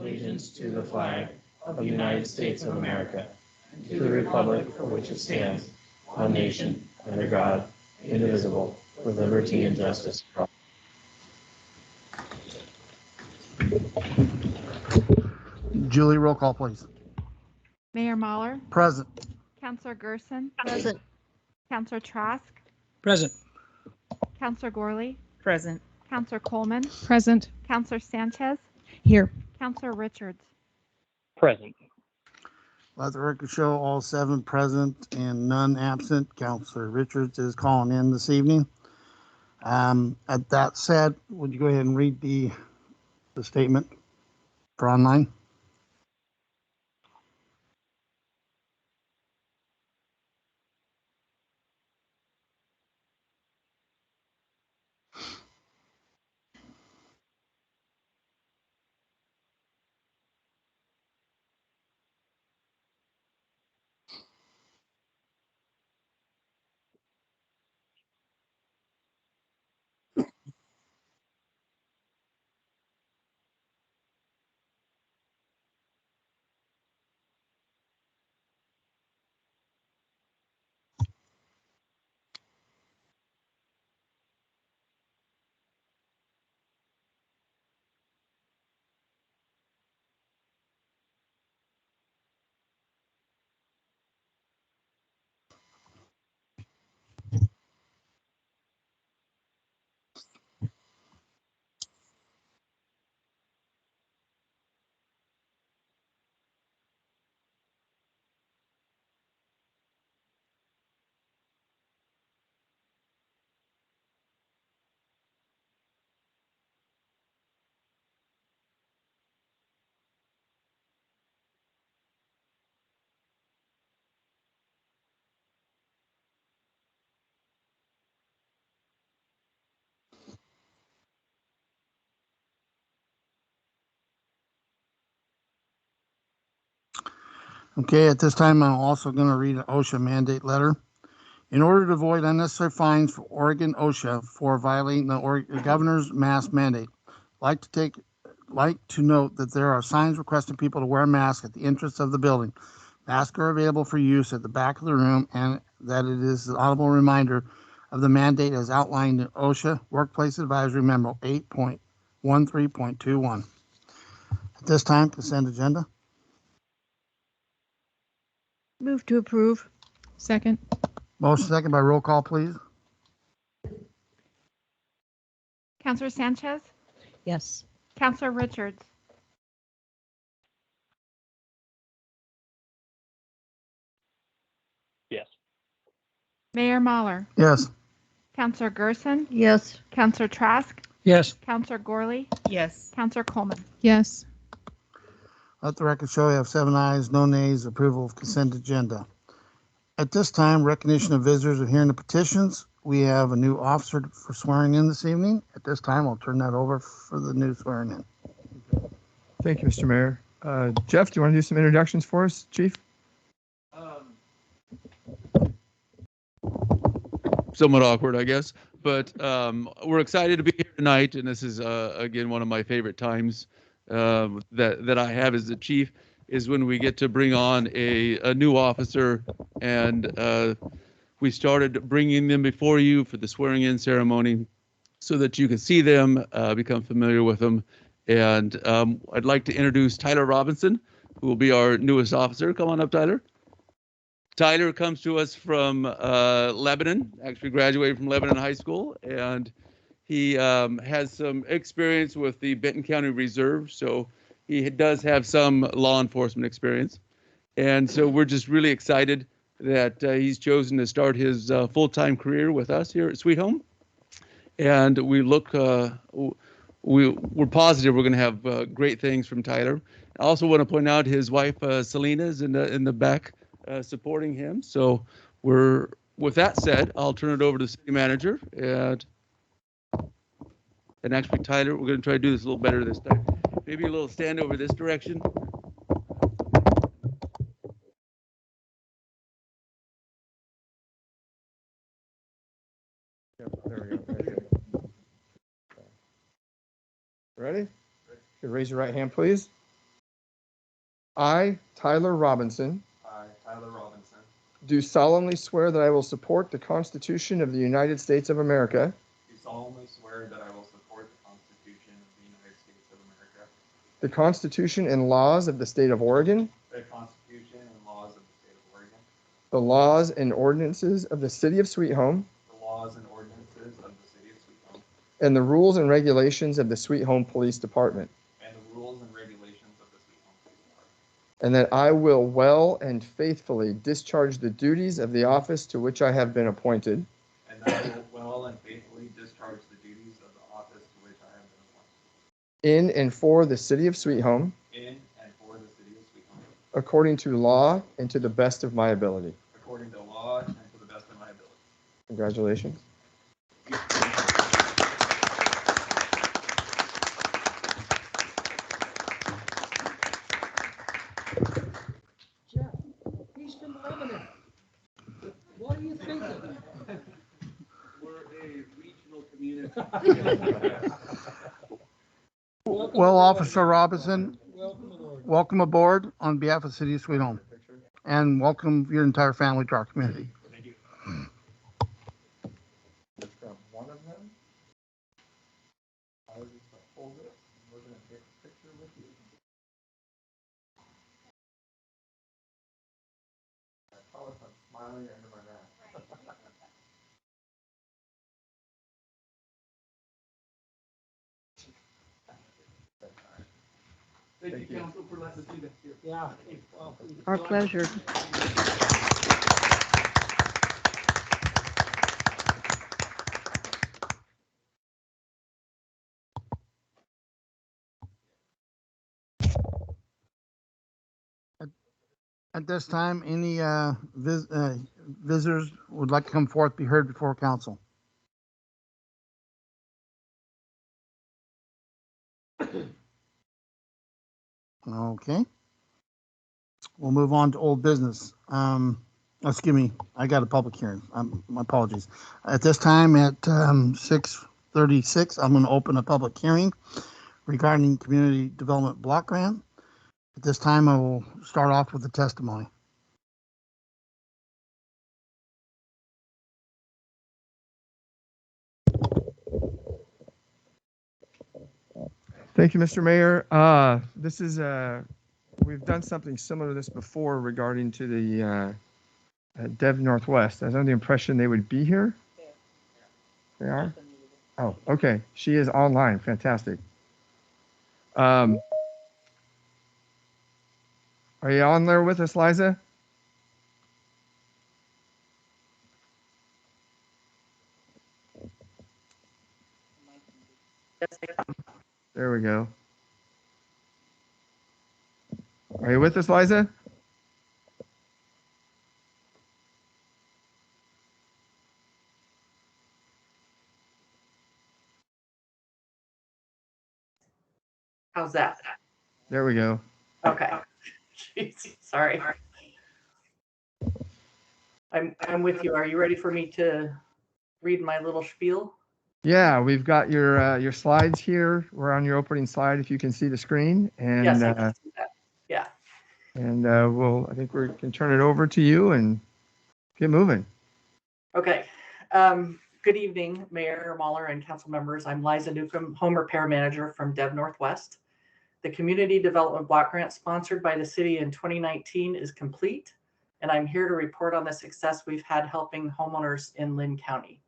allegiance to the flag of the United States of America, and to the republic for which it stands, one nation, under God, indivisible, with liberty and justice for all. Julie, roll call, please. Mayor Mahler, Present. Councillor Gerson, Present. Councillor Trask, Present. Councillor Gorley, Present. Councillor Coleman, Present. Councillor Sanchez, Here. Councillor Richards. Present. Let the record show all 7 present and none absent. Councillor Richards is calling in this evening. At that said, would you go ahead and read the statement for online? Okay, at this time, I'm also going to read an OSHA mandate letter. In order to avoid unnecessary fines for Oregon OSHA for violating the governor's mask mandate, like to note that there are signs requesting people to wear a mask at the entrance of the building. Masks are available for use at the back of the room, and that it is an audible reminder of the mandate as outlined in OSHA Workplace Advisory Memo 8.13.21. At this time, consent agenda. Move to approve. Second. Motion second by roll call, please. Councillor Sanchez, Yes. Councillor Richards, Yes. Mayor Mahler, Yes. Councillor Gerson, Yes. Councillor Trask, Yes. Councillor Gorley, Yes. Councillor Coleman. Yes. Let the record show we have 7 ayes, no nays, approval of consent agenda. At this time, recognition of visitors adhering to petitions. We have a new officer for swearing in this evening. At this time, I'll turn that over for the new swearing in. Thank you, Mr. Mayor. Jeff, do you want to do some introductions for us, Chief? Somewhat awkward, I guess, but we're excited to be here tonight, and this is again one of my favorite times that I have as the chief is when we get to bring on a new officer, and we started bringing them before you for the swearing-in ceremony so that you can see them, become familiar with them, and I'd like to introduce Tyler Robinson, who will be our newest officer. Come on up, Tyler. Tyler comes to us from Lebanon, actually graduated from Lebanon High School, and he has some experience with the Benton County Reserve, so he does have some law enforcement experience. And so we're just really excited that he's chosen to start his full-time career with us here at Sweet Home. And we look, we're positive we're going to have great things from Tyler. I also want to point out his wife, Selena, is in the back supporting him. So with that said, I'll turn it over to the city manager. And actually, Tyler, we're going to try to do this a little better this time. Maybe a little stand over this direction. There we go. Ready? You raise your right hand, please. I, Tyler Robinson, I, Tyler Robinson, do solemnly swear that I will support the Constitution of the United States of America, do solemnly swear that I will support the Constitution of the United States of America, the Constitution and laws of the State of Oregon, the Constitution and laws of the State of Oregon, the laws and ordinances of the City of Sweet Home, the laws and ordinances of the City of Sweet Home, and the rules and regulations of the Sweet Home Police Department, and the rules and regulations of the Sweet Home Police Department, and that I will well and faithfully discharge the duties of the office to which I have been appointed, and that I will well and faithfully discharge the duties of the office to which I have been appointed in and for the City of Sweet Home, in and for the City of Sweet Home, according to law and to the best of my ability. according to law and to the best of my ability. Congratulations. Jeff, he's from Lebanon. What are you thinking? We're a regional community. Well, Officer Robinson, Welcome aboard. welcome aboard on behalf of the City of Sweet Home, and welcome your entire family to our community. Let's grab one of them. I'll just hold it, and we're going to take a picture with you. I promise I'm smiling under my mask. Thank you, Council, for letting us do that here. Yeah. Well, Our pleasure. At this time, any visitors would like to come forth, be heard before council? Okay. We'll move on to old business. Excuse me, I got a public hearing. My apologies. At this time at 6:36, I'm going to open a public hearing regarding community development block grant. At this time, I will start off with the testimony. Thank you, Mr. Mayor. This is we've done something similar to this before regarding to the Dev Northwest. I was under the impression they would be here. They are? Oh, okay. She is online. Fantastic. Are you on there with us, Liza? There we go. Are you with us, Liza? How's that? There we go. Okay. Jeez, sorry. I'm with you. Are you ready for me to read my little spiel? Yeah, we've got your slides here. We're on your opening slide, if you can see the screen, and Yes, I can see that. Yeah. and I think we can turn it over to you and get moving. Okay. Good evening, Mayor Mahler and council members. I'm Liza Newcomb, Home Repair Manager from Dev Northwest. The Community Development Block Grant sponsored by the city in 2019 is complete, and I'm here to report on the success we've had helping homeowners in Lynn County.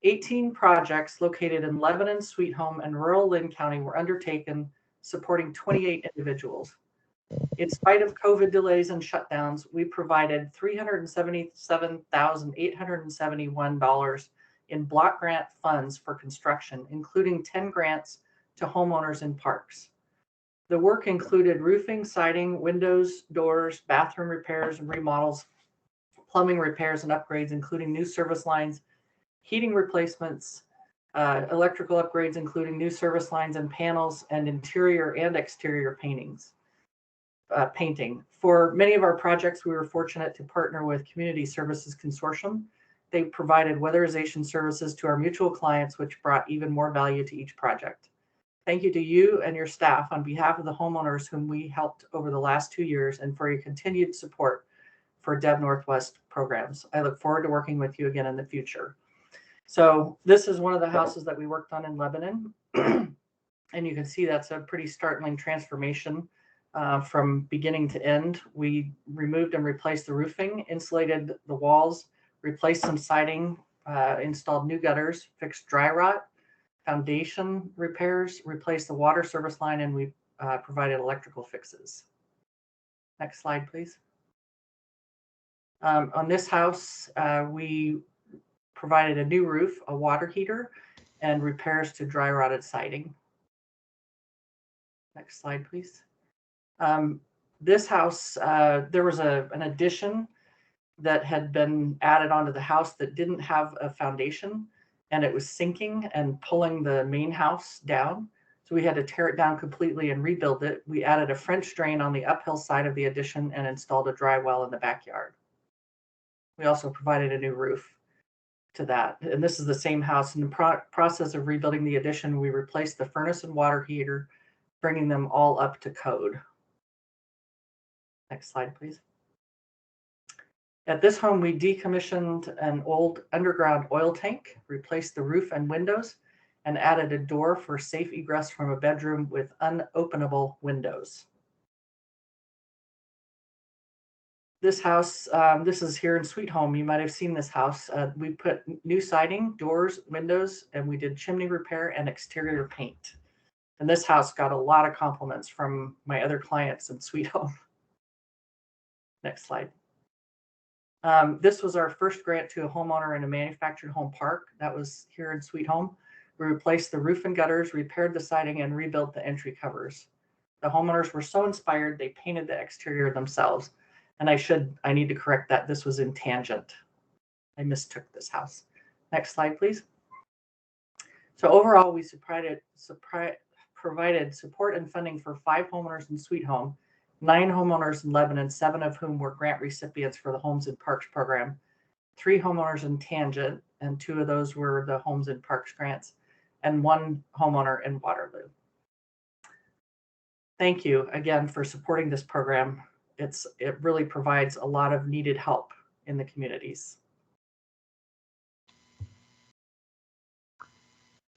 18 projects located in Lebanon, Sweet Home, and rural Lynn County were undertaken, supporting 28 individuals. In spite of COVID delays and shutdowns, we provided $377,871 in block grant funds for construction, including 10 grants to homeowners in parks. The work included roofing, siding, windows, doors, bathroom repairs and remodels, plumbing repairs and upgrades, including new service lines, heating replacements, electrical upgrades, including new service lines and panels, and interior and exterior painting. For many of our projects, we were fortunate to partner with Community Services Consortium. They provided weatherization services to our mutual clients, which brought even more value to each project. Thank you to you and your staff on behalf of the homeowners whom we helped over the last 2 years and for your continued support for Dev Northwest programs. I look forward to working with you again in the future. So this is one of the houses that we worked on in Lebanon. And you can see that's a pretty startling transformation from beginning to end. We removed and replaced the roofing, insulated the walls, replaced some siding, installed new gutters, fixed dry rot, foundation repairs, replaced the water service line, and we provided electrical fixes. Next slide, please. On this house, we provided a new roof, a water heater, and repairs to dry rotted siding. Next slide, please. This house, there was an addition that had been added onto the house that didn't have a foundation, and it was sinking and pulling the main house down. So we had to tear it down completely and rebuild it. We added a French drain on the uphill side of the addition and installed a dry well in the backyard. We also provided a new roof to that. And this is the same house. In the process of rebuilding the addition, we replaced the furnace and water heater, bringing them all up to code. Next slide, please. At this home, we decommissioned an old underground oil tank, replaced the roof and windows, and added a door for safe egress from a bedroom with unopenable windows. This house, this is here in Sweet Home. You might have seen this house. We put new siding, doors, windows, and we did chimney repair and exterior paint. And this house got a lot of compliments from my other clients in Sweet Home. Next slide. This was our first grant to a homeowner in a manufactured home park. That was here in Sweet Home. We replaced the roof and gutters, repaired the siding, and rebuilt the entry covers. The homeowners were so inspired, they painted the exterior themselves. And I need to correct that. This was in Tangent. I mistook this house. Next slide, please. So overall, we provided support and funding for 5 homeowners in Sweet Home, 9 homeowners in Lebanon, 7 of whom were grant recipients for the Homes and Parks program, 3 homeowners in Tangent, and 2 of those were the Homes and Parks grants, and 1 homeowner in Waterloo. Thank you again for supporting this program. It really provides a lot of needed help in the communities.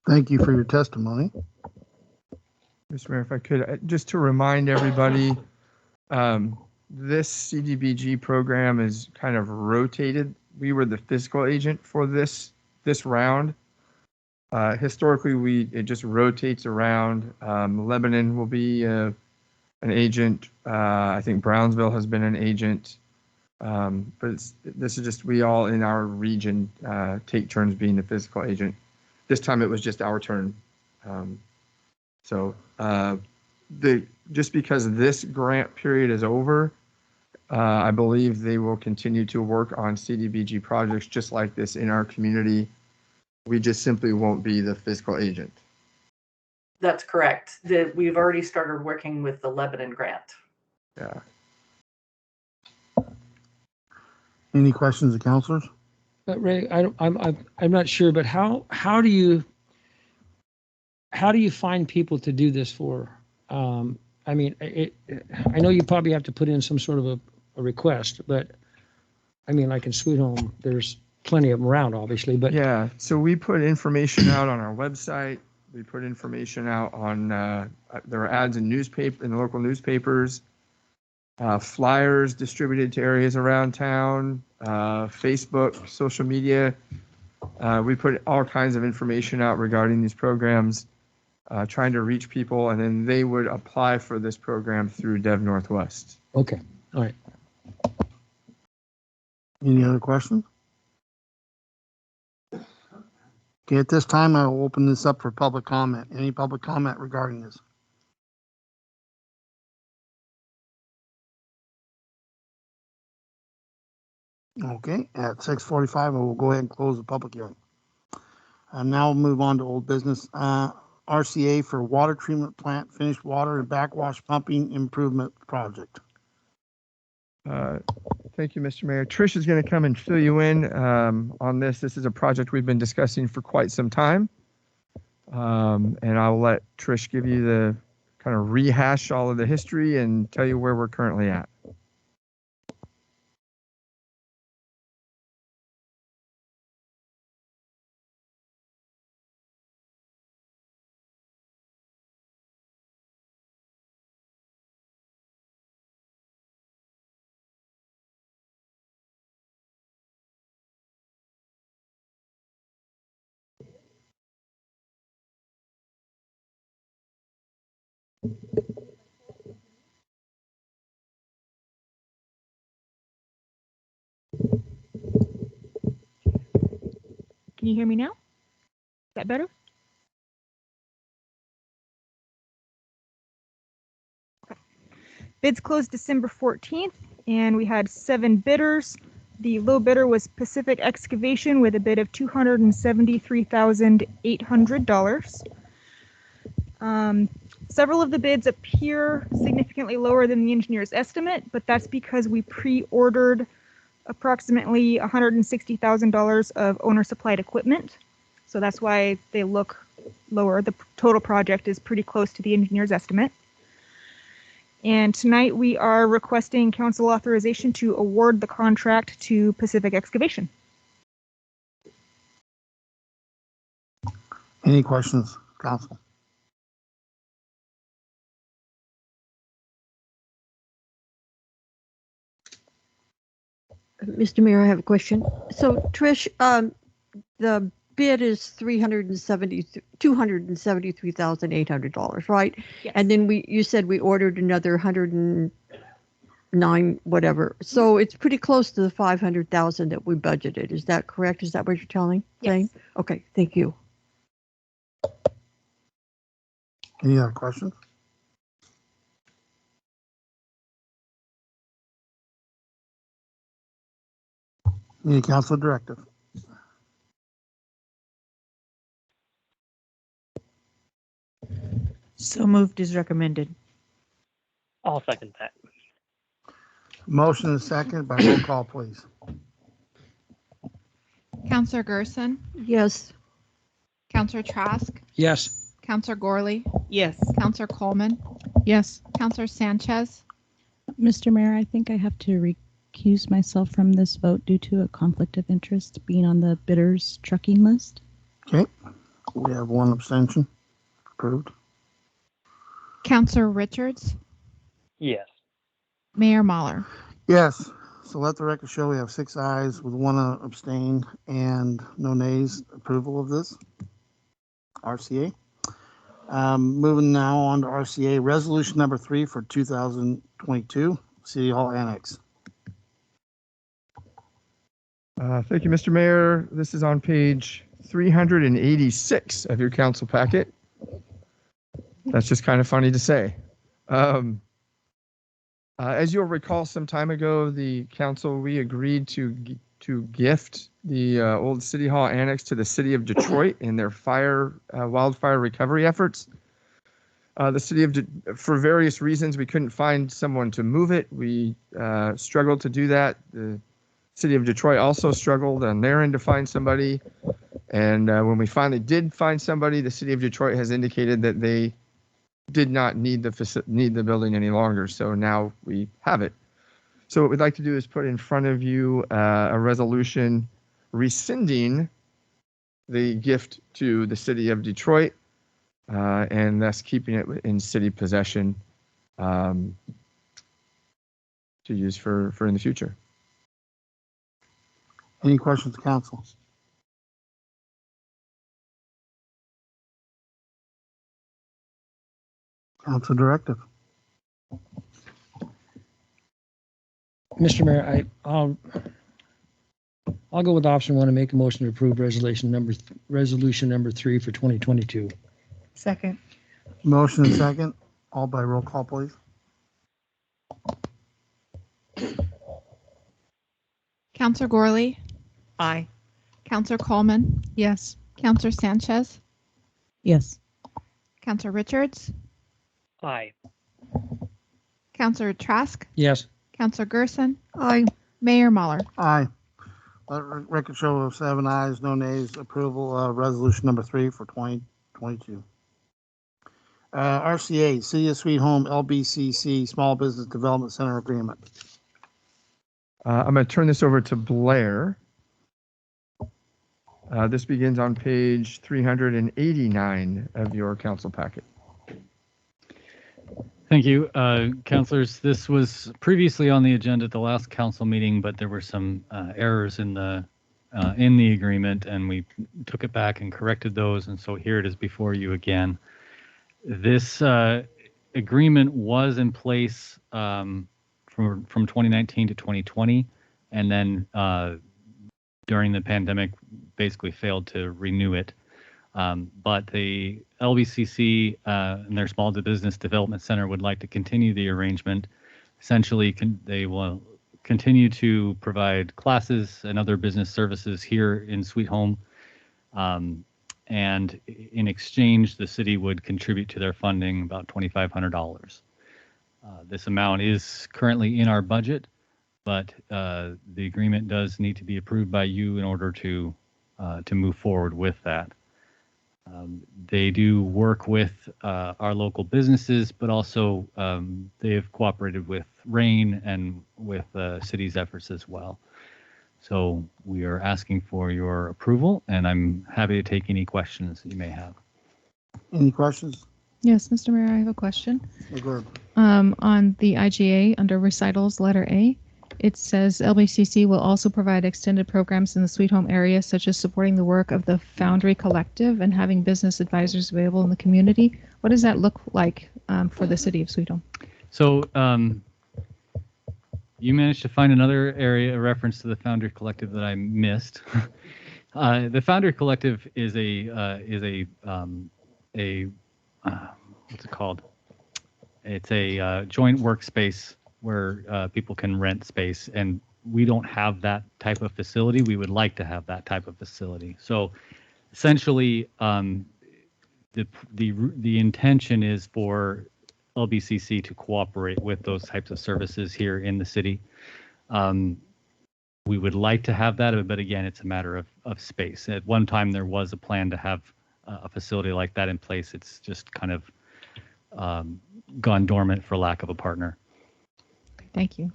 Thank you for your testimony. Mr. Mayor, if I could, just to remind everybody, this CDBG program is kind of rotated. We were the fiscal agent for this round. Historically, it just rotates around. Lebanon will be an agent. I think Brownsville has been an agent. But this is just, we all in our region take turns being the fiscal agent. This time it was just our turn. Just because this grant period is over, I believe they will continue to work on CDBG projects just like this in our community. We just simply won't be the fiscal agent. That's correct. We've already started working with the Lebanon grant. Yeah. Any questions of counselors? Ray, I'm not sure, but how do you find people to do this for? I mean, I know you probably have to put in some sort of a request, but I mean, like in Sweet Home, there's plenty of them around, obviously. But yeah, so we put information out on our website. We put information out on there are ads in the local newspapers, flyers distributed to areas around town, Facebook, social media. We put all kinds of information out regarding these programs, trying to reach people, and then they would apply for this program through Dev Northwest. Okay, all right. Any other questions? Okay, at this time, I will open this up for public comment. Any public comment regarding this? Okay, at 6:45, I will go ahead and close the public hearing. And now we'll move on to old business. RCA for water treatment plant, finished water and backwash pumping improvement project. Thank you, Mr. Mayor. Trish is going to come and fill you in on this. This is a project we've been discussing for quite some time. And I'll let Trish give you the kind of rehash all of the history and tell you where we're currently at. Can you hear me now? Is that better? Bids closed December 14th, and we had 7 bidders. The low bidder was Pacific Excavation with a bid of $273,800. Several of the bids appear significantly lower than the engineer's estimate, but that's because we pre-ordered approximately $160,000 of owner-supplied equipment. So that's why they look lower. The total project is pretty close to the engineer's estimate. And tonight we are requesting council authorization to award the contract to Pacific Excavation. Any questions, council? Mr. Mayor, I have a question. So Trish, the bid is $273,800, right? Yes. And then you said we ordered another 109, whatever. So it's pretty close to the 500,000 that we budgeted. Is that correct? Is that what you're saying? Yes. Okay, thank you. Any other questions? Any council directive? So moved as recommended. I'll second that. Motion and second by roll call, please. Counselor Gerson, Yes. Counselor Trask, Yes. Counselor Gorley, Yes. Counselor Coleman, Yes. Counselor Sanchez, Mr. Mayor, I think I have to recuse myself from this vote due to a conflict of interest being on the bidders trucking list. Okay, we have 1 abstention. Approved. Counselor Richards, Yes. Mayor Mahler. Yes, so let the record show we have 6 ayes with 1 abstain and no nays. Approval of this. RCA. Moving now on to RCA, resolution number 3 for 2022, City Hall Annex. Thank you, Mr. Mayor. This is on page 386 of your council packet. That's just kind of funny to say. As you'll recall, some time ago, the council, we agreed to gift the old City Hall Annex to the City of Detroit in their wildfire recovery efforts. The city for various reasons, we couldn't find someone to move it. We struggled to do that. The City of Detroit also struggled on their end to find somebody. And when we finally did find somebody, the City of Detroit has indicated that they did not need the building any longer. So now we have it. So what we'd like to do is put in front of you a resolution rescinding the gift to the City of Detroit and thus keeping it in city possession to use for in the future. Any questions, council? Council directive. Mr. Mayor, I'll go with option 1 and make a motion to approve resolution number 3 for 2022. Second. Motion and second, all by roll call, please. Counselor Gorley, Aye. Counselor Coleman, Yes. Counselor Sanchez, Yes. Counselor Richards, Aye. Counselor Trask, Yes. Counselor Gerson, Aye. Mayor Mahler. Aye. Let record show of 7 ayes, no nays. Approval of resolution number 3 for 22. RCA, City of Sweet Home, LBCC, Small Business Development Center Agreement. I'm going to turn this over to Blair. This begins on page 389 of your council packet. Thank you, councilors. This was previously on the agenda at the last council meeting, but there were some errors in the agreement, and we took it back and corrected those, and so here it is before you again. This agreement was in place from 2019 to 2020, and then during the pandemic, basically failed to renew it. But the LBCC and their Small Business Development Center would like to continue the arrangement. Essentially, they will continue to provide classes and other business services here in Sweet Home. And in exchange, the city would contribute to their funding about $2,500. This amount is currently in our budget, but the agreement does need to be approved by you in order to move forward with that. They do work with our local businesses, but also they have cooperated with RAIN and with the city's efforts as well. So we are asking for your approval, and I'm happy to take any questions that you may have. Any questions? Yes, Mr. Mayor, I have a question. Go ahead. On the IGA, under recitals, letter A, it says LBCC will also provide extended programs in the Sweet Home area, such as supporting the work of the Foundry Collective and having business advisors available in the community. What does that look like for the city of Sweet Home? So you managed to find another area, a reference to the Foundry Collective that I missed. The Foundry Collective is a what's it called? It's a joint workspace where people can rent space, and we don't have that type of facility. We would like to have that type of facility. So essentially, the intention is for LBCC to cooperate with those types of services here in the city. We would like to have that, but again, it's a matter of space. At one time, there was a plan to have a facility like that in place. It's just kind of gone dormant for lack of a partner. Thank you.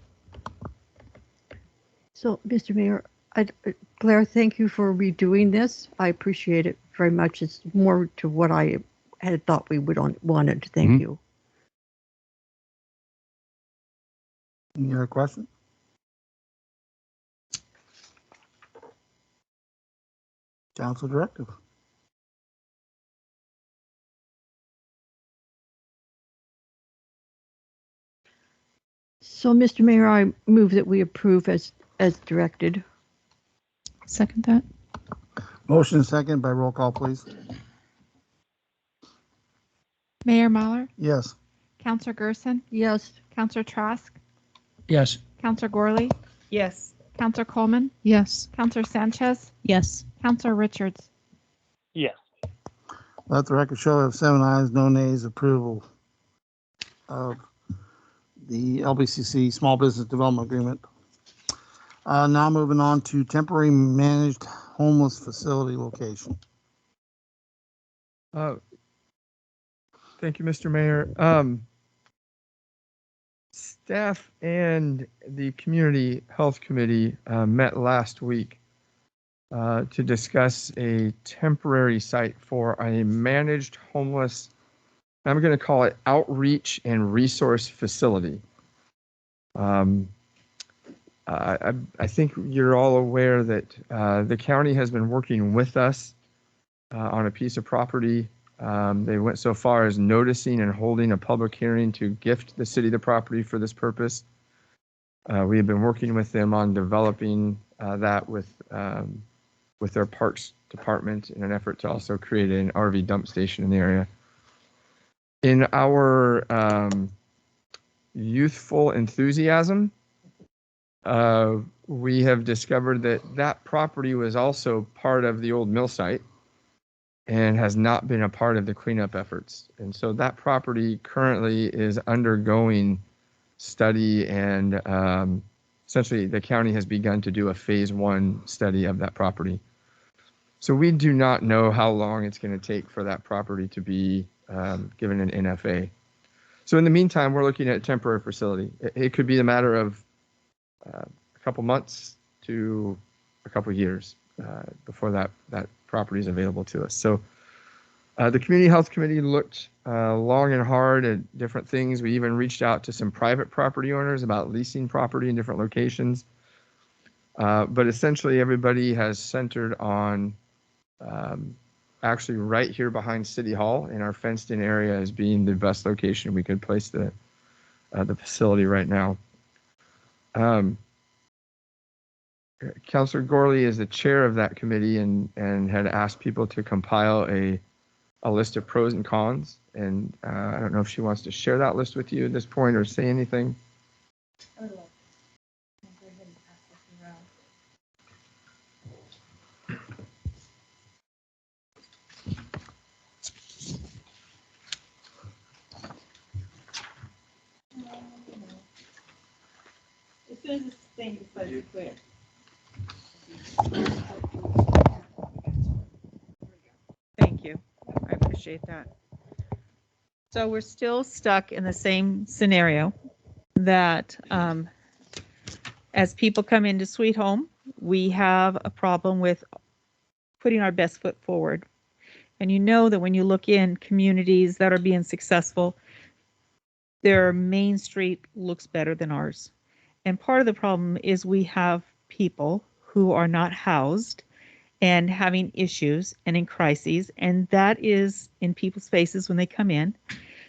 So, Mr. Mayor, Blair, thank you for redoing this. I appreciate it very much. It's more to what I had thought we would wanted. Thank you. Any other question? Council directive. So, Mr. Mayor, I move that we approve as directed. Second that. Motion second by roll call, please. Mayor Mahler, Yes. Councilor Gerson, Yes. Councilor Trask, Yes. Councilor Gorley, Yes. Councilor Coleman, Yes. Councilor Sanchez, Yes. Councilor Richards. Yes. Let the record show we have 7 ayes, no nays, approval of the LBCC Small Business Development Agreement. Now moving on to temporary managed homeless facility location. Thank you, Mr. Mayor. Staff and the Community Health Committee met last week to discuss a temporary site for a managed homeless, I'm going to call it outreach and resource facility. I think you're all aware that the county has been working with us on a piece of property. They went so far as noticing and holding a public hearing to gift the city the property for this purpose. We have been working with them on developing that with their parks department in an effort to also create an RV dump station in the area. In our youthful enthusiasm, we have discovered that property was also part of the old mill site and has not been a part of the cleanup efforts. And so that property currently is undergoing study, and essentially the county has begun to do a phase 1 study of that property. So we do not know how long it's going to take for that property to be given an NFA. So in the meantime, we're looking at a temporary facility. It could be a matter of a couple months to a couple years before that property is available to us. So the Community Health Committee looked long and hard at different things. We even reached out to some private property owners about leasing property in different locations. But essentially everybody has centered on actually right here behind City Hall in our fenced in area as being the best location we could place the facility right now. Councilor Gorley is the chair of that committee and had asked people to compile a list of pros and cons. And I don't know if she wants to share that list with you at this point or say anything. As soon as this thing is clear. Thank you. I appreciate that. So we're still stuck in the same scenario that as people come into Sweet Home, we have a problem with putting our best foot forward. And you know that when you look in communities that are being successful, their main street looks better than ours. And part of the problem is we have people who are not housed and having issues and in crises, and that is in people's faces when they come in.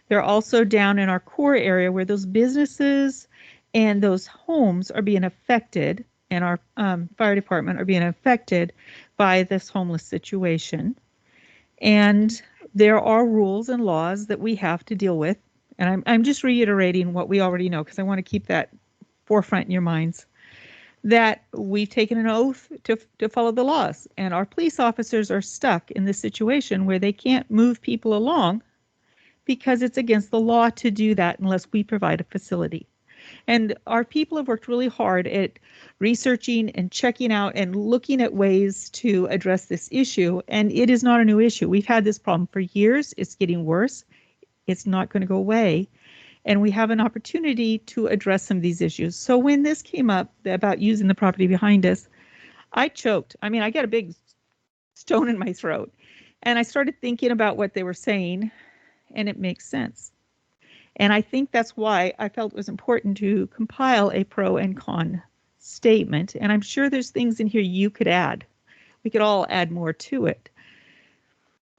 They're also down in our core area where those businesses and those homes are being affected, and our fire department are being affected by this homeless situation. And there are rules and laws that we have to deal with. And I'm just reiterating what we already know because I want to keep that forefront in your minds, that we've taken an oath to follow the laws, and our police officers are stuck in this situation where they can't move people along because it's against the law to do that unless we provide a facility. And our people have worked really hard at researching and checking out and looking at ways to address this issue, and it is not a new issue. We've had this problem for years. It's getting worse. It's not going to go away. And we have an opportunity to address some of these issues. So when this came up about using the property behind us, I choked. I mean, I got a big stone in my throat. And I started thinking about what they were saying, and it makes sense. And I think that's why I felt it was important to compile a pro and con statement. And I'm sure there's things in here you could add. We could all add more to it.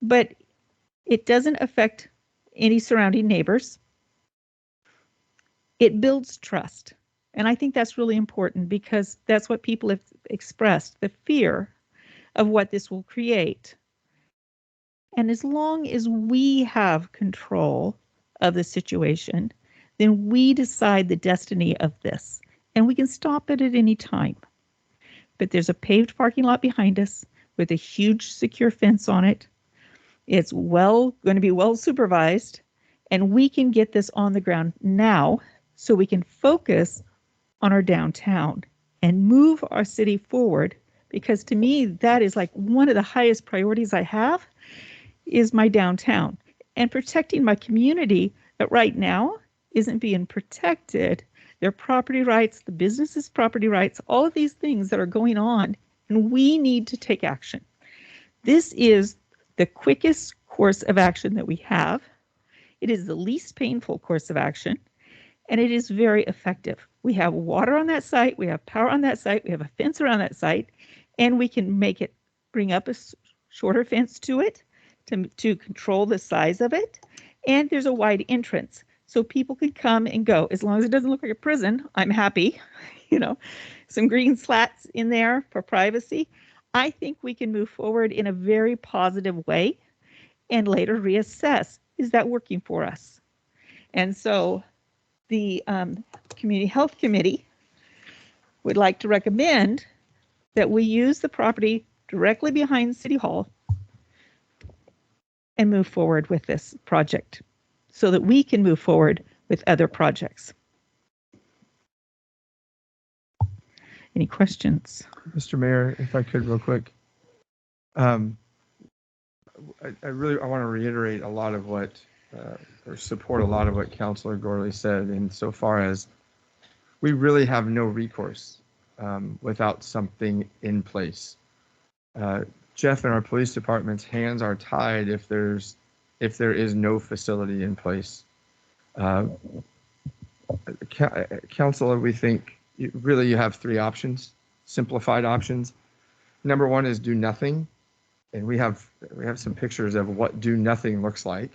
But it doesn't affect any surrounding neighbors. It builds trust. And I think that's really important because that's what people have expressed, the fear of what this will create. And as long as we have control of the situation, then we decide the destiny of this. And we can stop it at any time. But there's a paved parking lot behind us with a huge secure fence on it. It's going to be well supervised, and we can get this on the ground now so we can focus on our downtown and move our city forward, because to me, that is like one of the highest priorities I have is my downtown and protecting my community that right now isn't being protected. Their property rights, the businesses' property rights, all of these things that are going on, and we need to take action. This is the quickest course of action that we have. It is the least painful course of action, and it is very effective. We have water on that site, we have power on that site, we have a fence around that site, and we can bring up a shorter fence to it to control the size of it. And there's a wide entrance so people can come and go. As long as it doesn't look like a prison, I'm happy. Some green slats in there for privacy. I think we can move forward in a very positive way and later reassess, is that working for us? And so the Community Health Committee would like to recommend that we use the property directly behind City Hall and move forward with this project so that we can move forward with other projects. Any questions? Mr. Mayor, if I could real quick. Um, I want to reiterate a lot of what, or support a lot of what Councilor Gorley said insofar as we really have no recourse without something in place. Jeff and our police department's hands are tied if there is no facility in place. Councilor, we think you have three options, simplified options. Number one is do nothing, and we have some pictures of what do nothing looks like.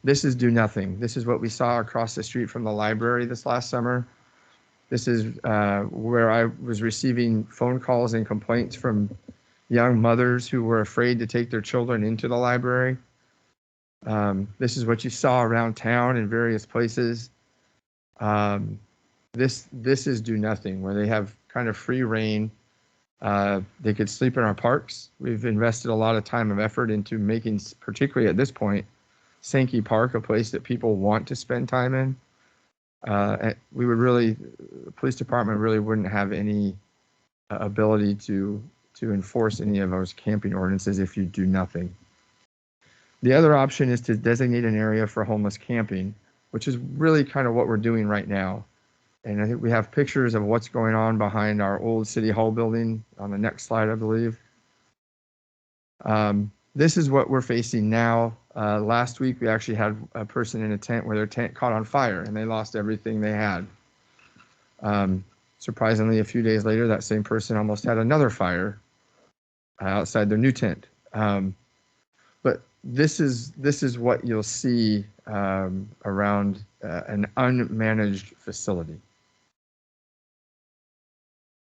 This is do nothing. This is what we saw across the street from the library this last summer. This is where I was receiving phone calls and complaints from young mothers who were afraid to take their children into the library. This is what you saw around town in various places. This is do nothing, where they have kind of free reign. They could sleep in our parks. We've invested a lot of time and effort into making, particularly at this point, Sankey Park a place that people want to spend time in. The police department really wouldn't have any ability to enforce any of those camping ordinances if you do nothing. The other option is to designate an area for homeless camping, which is really kind of what we're doing right now. And I think we have pictures of what's going on behind our old City Hall building on the next slide, I believe. This is what we're facing now. Last week, we actually had a person in a tent where their tent caught on fire and they lost everything they had. Surprisingly, a few days later, that same person almost had another fire outside their new tent. But this is what you'll see around an unmanaged facility.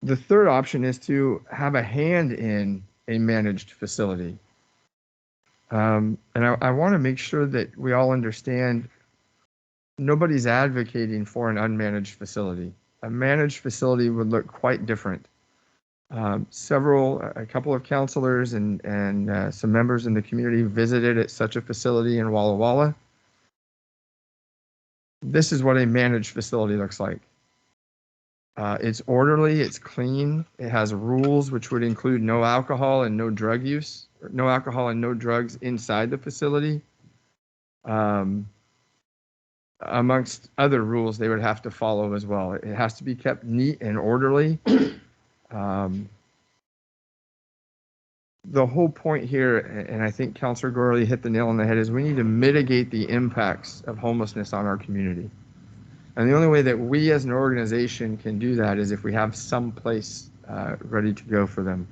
The third option is to have a hand in a managed facility. And I want to make sure that we all understand nobody's advocating for an unmanaged facility. A managed facility would look quite different. A couple of counselors and some members in the community visited at such a facility in Walla Walla. This is what a managed facility looks like. It's orderly, it's clean, it has rules which would include no alcohol and no drug use, or no alcohol and no drugs inside the facility. Amongst other rules they would have to follow as well. It has to be kept neat and orderly. The whole point here, and I think Councilor Gorley hit the nail on the head, is we need to mitigate the impacts of homelessness on our community. And the only way that we as an organization can do that is if we have some place ready to go for them.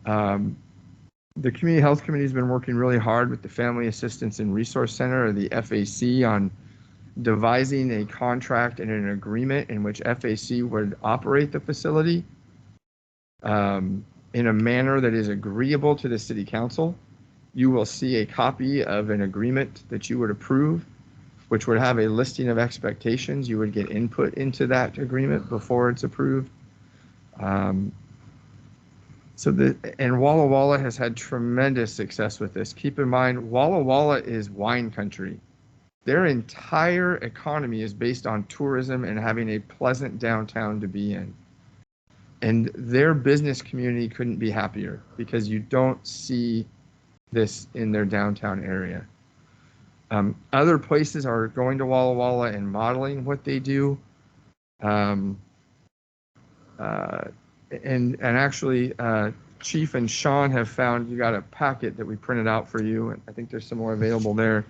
The Community Health Committee has been working really hard with the Family Assistance and Resource Center, or the FAC, on devising a contract and an agreement in which FAC would operate the facility in a manner that is agreeable to the City Council. You will see a copy of an agreement that you would approve, which would have a listing of expectations. You would get input into that agreement before it's approved. And Walla Walla has had tremendous success with this. Keep in mind, Walla Walla is wine country. Their entire economy is based on tourism and having a pleasant downtown to be in. And their business community couldn't be happier because you don't see this in their downtown area. Other places are going to Walla Walla and modeling what they do. And actually, Chief and Sean have found, you got a packet that we printed out for you, and I think there's some more available there.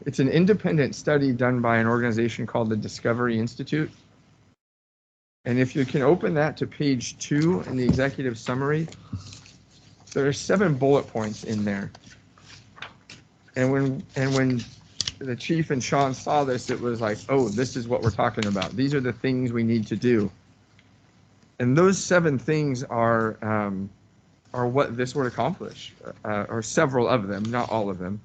It's an independent study done by an organization called the Discovery Institute. And if you can open that to page 2 in the executive summary, there are 7 bullet points in there. And when the Chief and Sean saw this, it was like, oh, this is what we're talking about. These are the things we need to do. And those 7 things are what this would accomplish, or several of them, not all of them.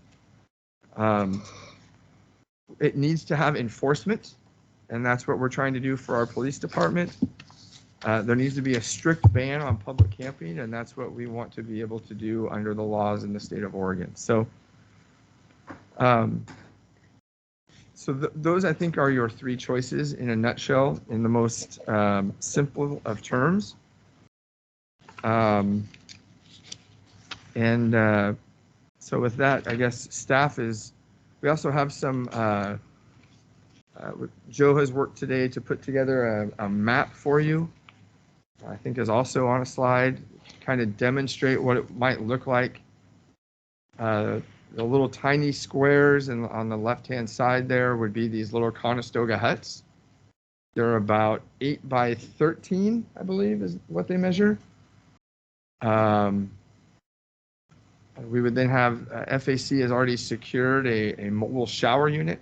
It needs to have enforcement, and that's what we're trying to do for our police department. There needs to be a strict ban on public camping, and that's what we want to be able to do under the laws in the state of Oregon. So, those, I think, are your 3 choices in a nutshell, in the most simple of terms. And so with that, I guess staff is, we also have some, Joe has worked today to put together a map for you. I think is also on a slide, kind of demonstrate what it might look like. The little tiny squares and on the left-hand side there would be these little Conestoga huts. They're about 8 by 13, I believe, is what they measure. We would then have FAC has already secured a mobile shower unit.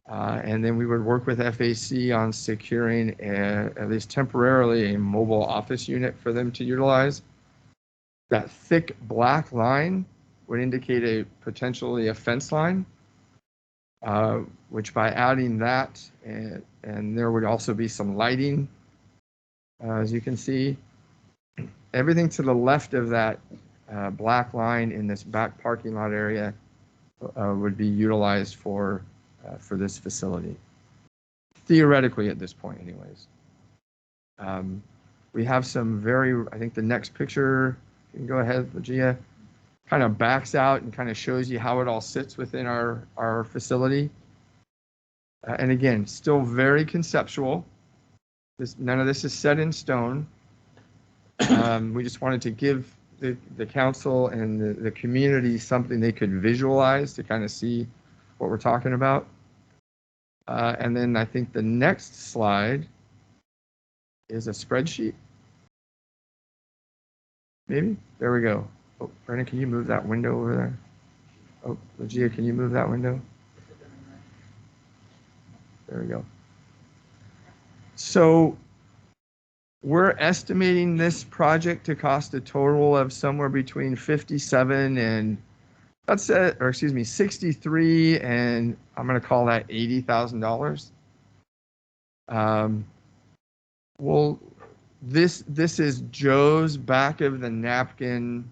And then we would work with FAC on securing, at least temporarily, a mobile office unit for them to utilize. That thick black line would indicate potentially a fence line, which by adding that, and there would also be some lighting, as you can see. Everything to the left of that black line in this back parking lot area would be utilized for this facility. Theoretically at this point anyways. We have some I think the next picture, you can go ahead, Legia, kind of backs out and kind of shows you how it all sits within our facility. And again, still very conceptual. None of this is set in stone. We just wanted to give the council and the community something they could visualize to kind of see what we're talking about. And then I think the next slide is a spreadsheet. Maybe? There we go. Oh, Brennan, can you move that window over there? Oh, Legia, can you move that window? There we go. So we're estimating this project to cost a total of somewhere between 57 and, let's say, or excuse me, 63 and I'm going to call that $80,000. Well, this is Joe's back of the napkin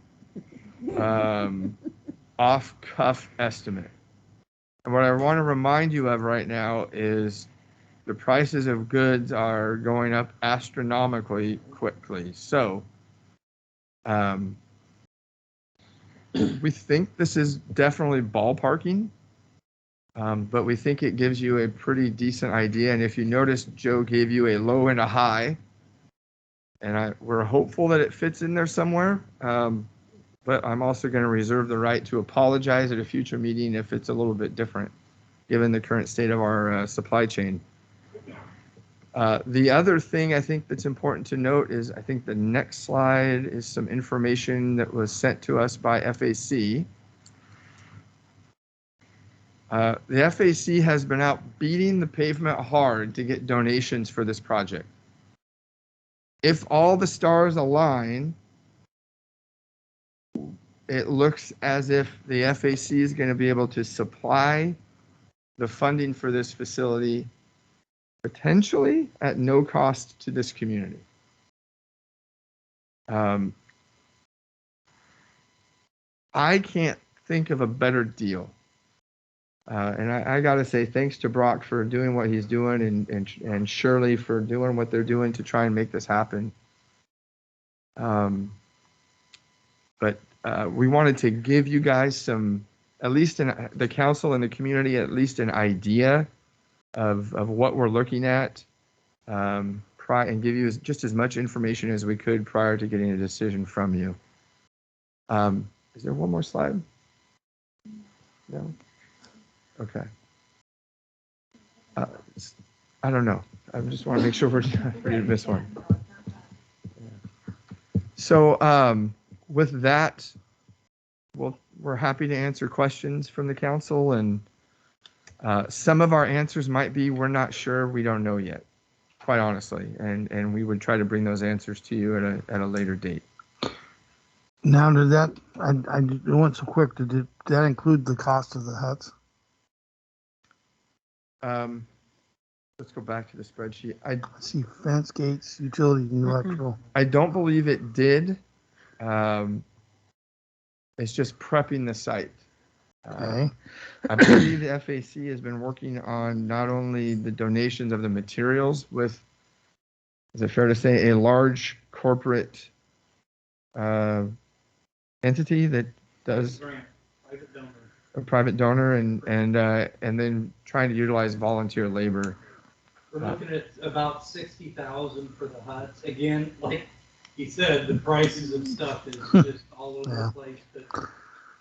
off-cuff estimate. And what I want to remind you of right now is the prices of goods are going up astronomically quickly. So we think this is definitely ballparking, but we think it gives you a pretty decent idea. And if you notice, Joe gave you a low and a high, and we're hopeful that it fits in there somewhere. But I'm also going to reserve the right to apologize at a future meeting if it's a little bit different, given the current state of our supply chain. The other thing I think that's important to note is I think the next slide is some information that was sent to us by FAC. The FAC has been out beating the pavement hard to get donations for this project. If all the stars align, it looks as if the FAC is going to be able to supply the funding for this facility potentially at no cost to this community. I can't think of a better deal. And I got to say thanks to Brock for doing what he's doing and Shirley for doing what they're doing to try and make this happen. But we wanted to give you guys some, at least in the council and the community, at least an idea of what we're looking at, and give you just as much information as we could prior to getting a decision from you. Is there one more slide? No? Okay. I don't know. I just want to make sure we're not ready to miss one. So with that, we're happy to answer questions from the council, and some of our answers might be we're not sure, we don't know yet, quite honestly, and we would try to bring those answers to you at a later date. Now, did that, I went so quick, did that include the cost of the huts? Let's go back to the spreadsheet. I see fence, gates, utilities, and electrical. I don't believe it did. It's just prepping the site. Okay. I believe the FAC has been working on not only the donations of the materials with, is it fair to say, a large corporate entity that does a private donor and then trying to utilize volunteer labor. We're looking at about 60,000 for the huts. Again, like he said, the prices of stuff is just all over the place, but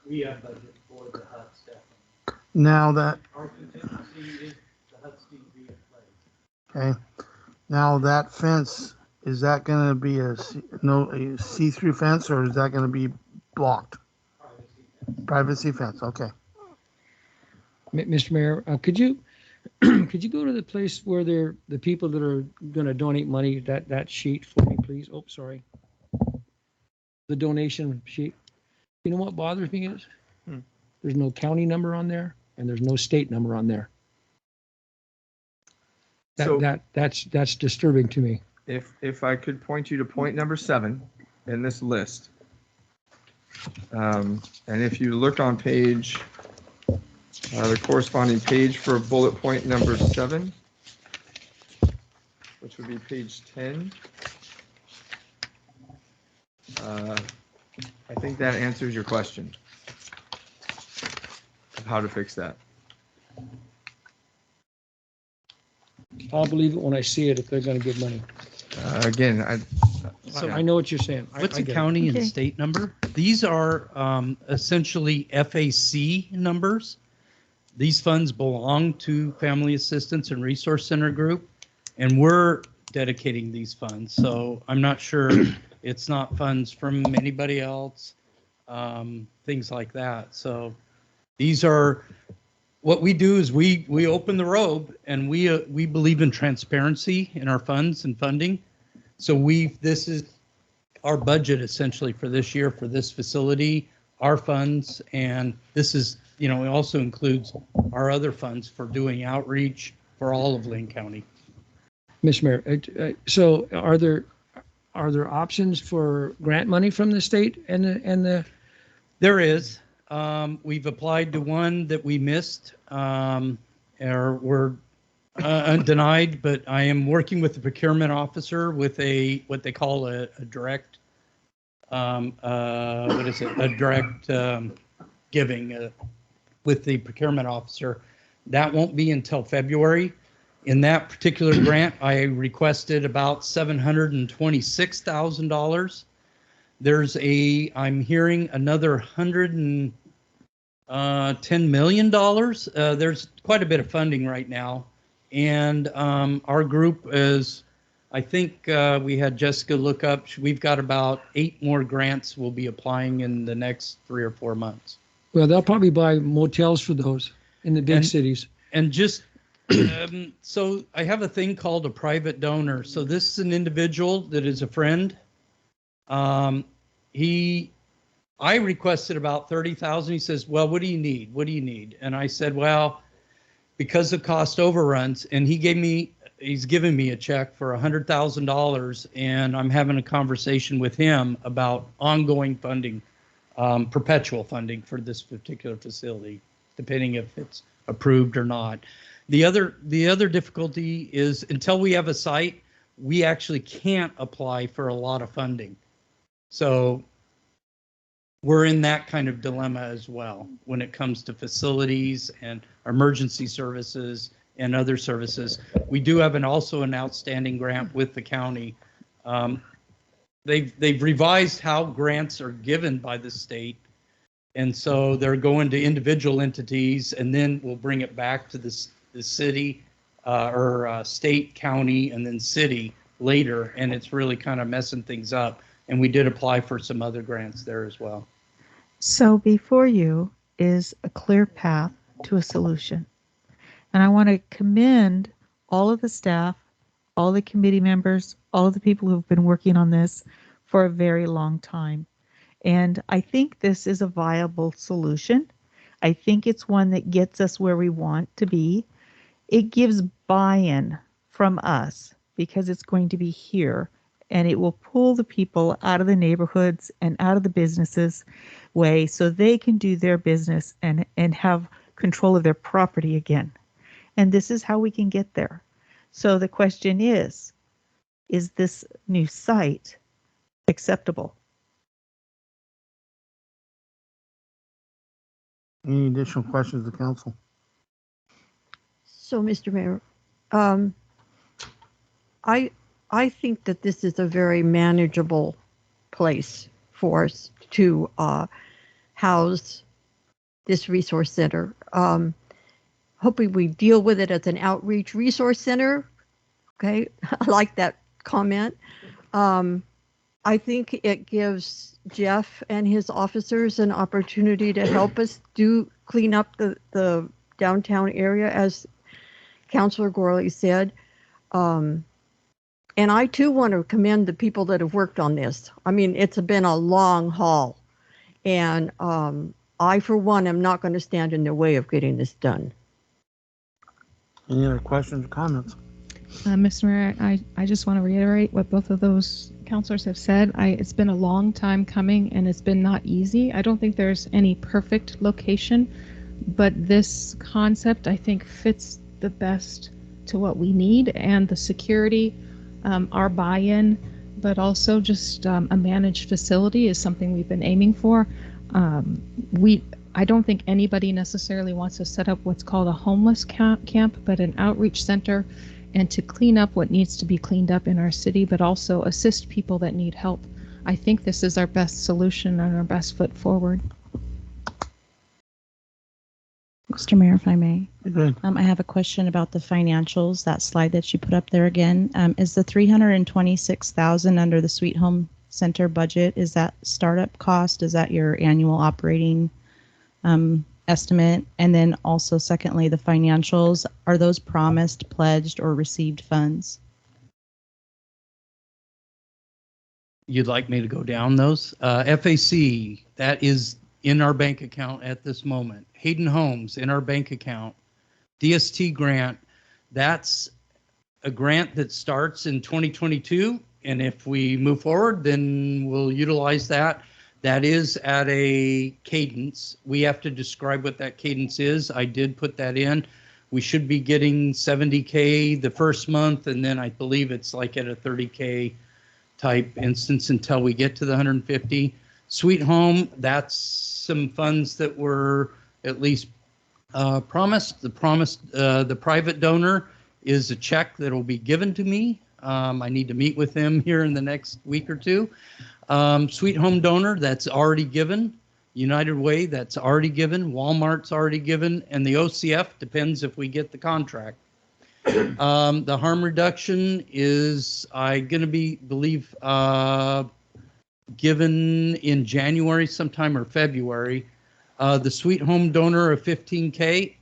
we have budget for the huts definitely. Now that, Our contingency is the huts need to be in place. okay, now that fence, is that gonna be a see-through fence, or is that gonna be blocked? Privacy fence, okay. Mr. Mayor, could you could you go to the place where the people that are going to donate money, that sheet for me, please? Oh, sorry. The donation sheet. You know what bothers me is there's no county number on there and there's no state number on there. That's disturbing to me. If I could point you to point number 7 in this list. And if you look on page, the corresponding page for bullet point number 7, which would be page 10, I think that answers your question of how to fix that. I'll believe it when I see it if they're going to give money. Again, I know what you're saying. What's I a get it. county and state number? These are essentially FAC numbers. These funds belong to Family Assistance and Resource Center Group, and we're dedicating these funds. So I'm not sure it's not funds from anybody else, things like that. So these are, what we do is we open the robe, and we believe in transparency in our funds and funding. So this is our budget essentially for this year for this facility, our funds, and this is, it also includes our other funds for doing outreach for all of Lane County. Mr. Mayor, so are there options for grant money from the state and the? There is. We've applied to one that we missed, or were denied, but I am working with the procurement officer with what they call a direct, a direct giving with the procurement officer. That won't be until February. In that particular grant, I requested about $726,000. I'm hearing another $110 million. There's quite a bit of funding right now. And our group is, I think we had Jessica look up, we've got about 8 more grants we'll be applying in the next 3 or 4 months. Well, they'll probably buy motels for those in the big cities. And just, so I have a thing called a private donor. So this is an individual that is a friend. I requested about 30,000. He says, well, what do you need? What do you need? And I said, well, because of cost overruns, and he's given me a check for $100,000, and I'm having a conversation with him about ongoing funding, perpetual funding for this particular facility, depending if it's approved or not. The other difficulty is until we have a site, we actually can't apply for a lot of funding. So we're in that kind of dilemma as well when it comes to facilities and emergency services and other services. We do have also an outstanding grant with the county. They've revised how grants are given by the state. And so they're going to individual entities, and then we'll bring it back to the city or state, county, and then city later. And it's really kind of messing things up. And we did apply for some other grants there as well. So before you is a clear path to a solution. And I want to commend all of the staff, all the committee members, all of the people who have been working on this for a very long time. And I think this is a viable solution. I think it's one that gets us where we want to be. It gives buy-in from us because it's going to be here, and it will pull the people out of the neighborhoods and out of the businesses way so they can do their business and have control of their property again. And this is how we can get there. So the question is this new site acceptable? Any additional questions to council? So, Mr. Mayor, I think that this is a very manageable place for us to house this resource center. Hoping we deal with it as an outreach resource center. Okay, I like that comment. I think it gives Jeff and his officers an opportunity to help us clean up the downtown area, as Councilor Gorley said. And I too want to commend the people that have worked on this. I mean, it's been a long haul. And I, for one, am not going to stand in the way of getting this done. Any other questions or comments? Mr. Mayor, I just want to reiterate what both of those counselors have said. It's been a long time coming and it's been not easy. I don't think there's any perfect location, but this concept I think fits the best to what we need, and the security, our buy-in, but also just a managed facility is something we've been aiming for. I don't think anybody necessarily wants to set up what's called a homeless camp, but an outreach center, and to clean up what needs to be cleaned up in our city, but also assist people that need help. I think this is our best solution and our best foot forward. Mr. Mayor, if I may. Good. I have a question about the financials, that slide that you put up there again. Is the $326,000 under the Sweet Home Center budget, is that startup cost? Is that your annual operating estimate? And then also, secondly, the financials, are those promised, pledged, or received funds? You'd like me to go down those? FAC, that is in our bank account at this moment. Hayden Homes in our bank account. DST grant, that's a grant that starts in 2022. And if we move forward, then we'll utilize that. That is at a cadence. We have to describe what that cadence is. I did put that in. We should be getting 70K the first month, and then I believe it's like at a 30K type instance until we get to the 150. Sweet Home, that's some funds that were at least promised. The private donor is a check that will be given to me. I need to meet with him here in the next week or two. Sweet Home donor, that's already given. United Way, that's already given. Walmart's already given. And the OCF depends if we get the contract. The harm reduction is going to be, believe, given in January sometime or February. The Sweet Home donor of 15K,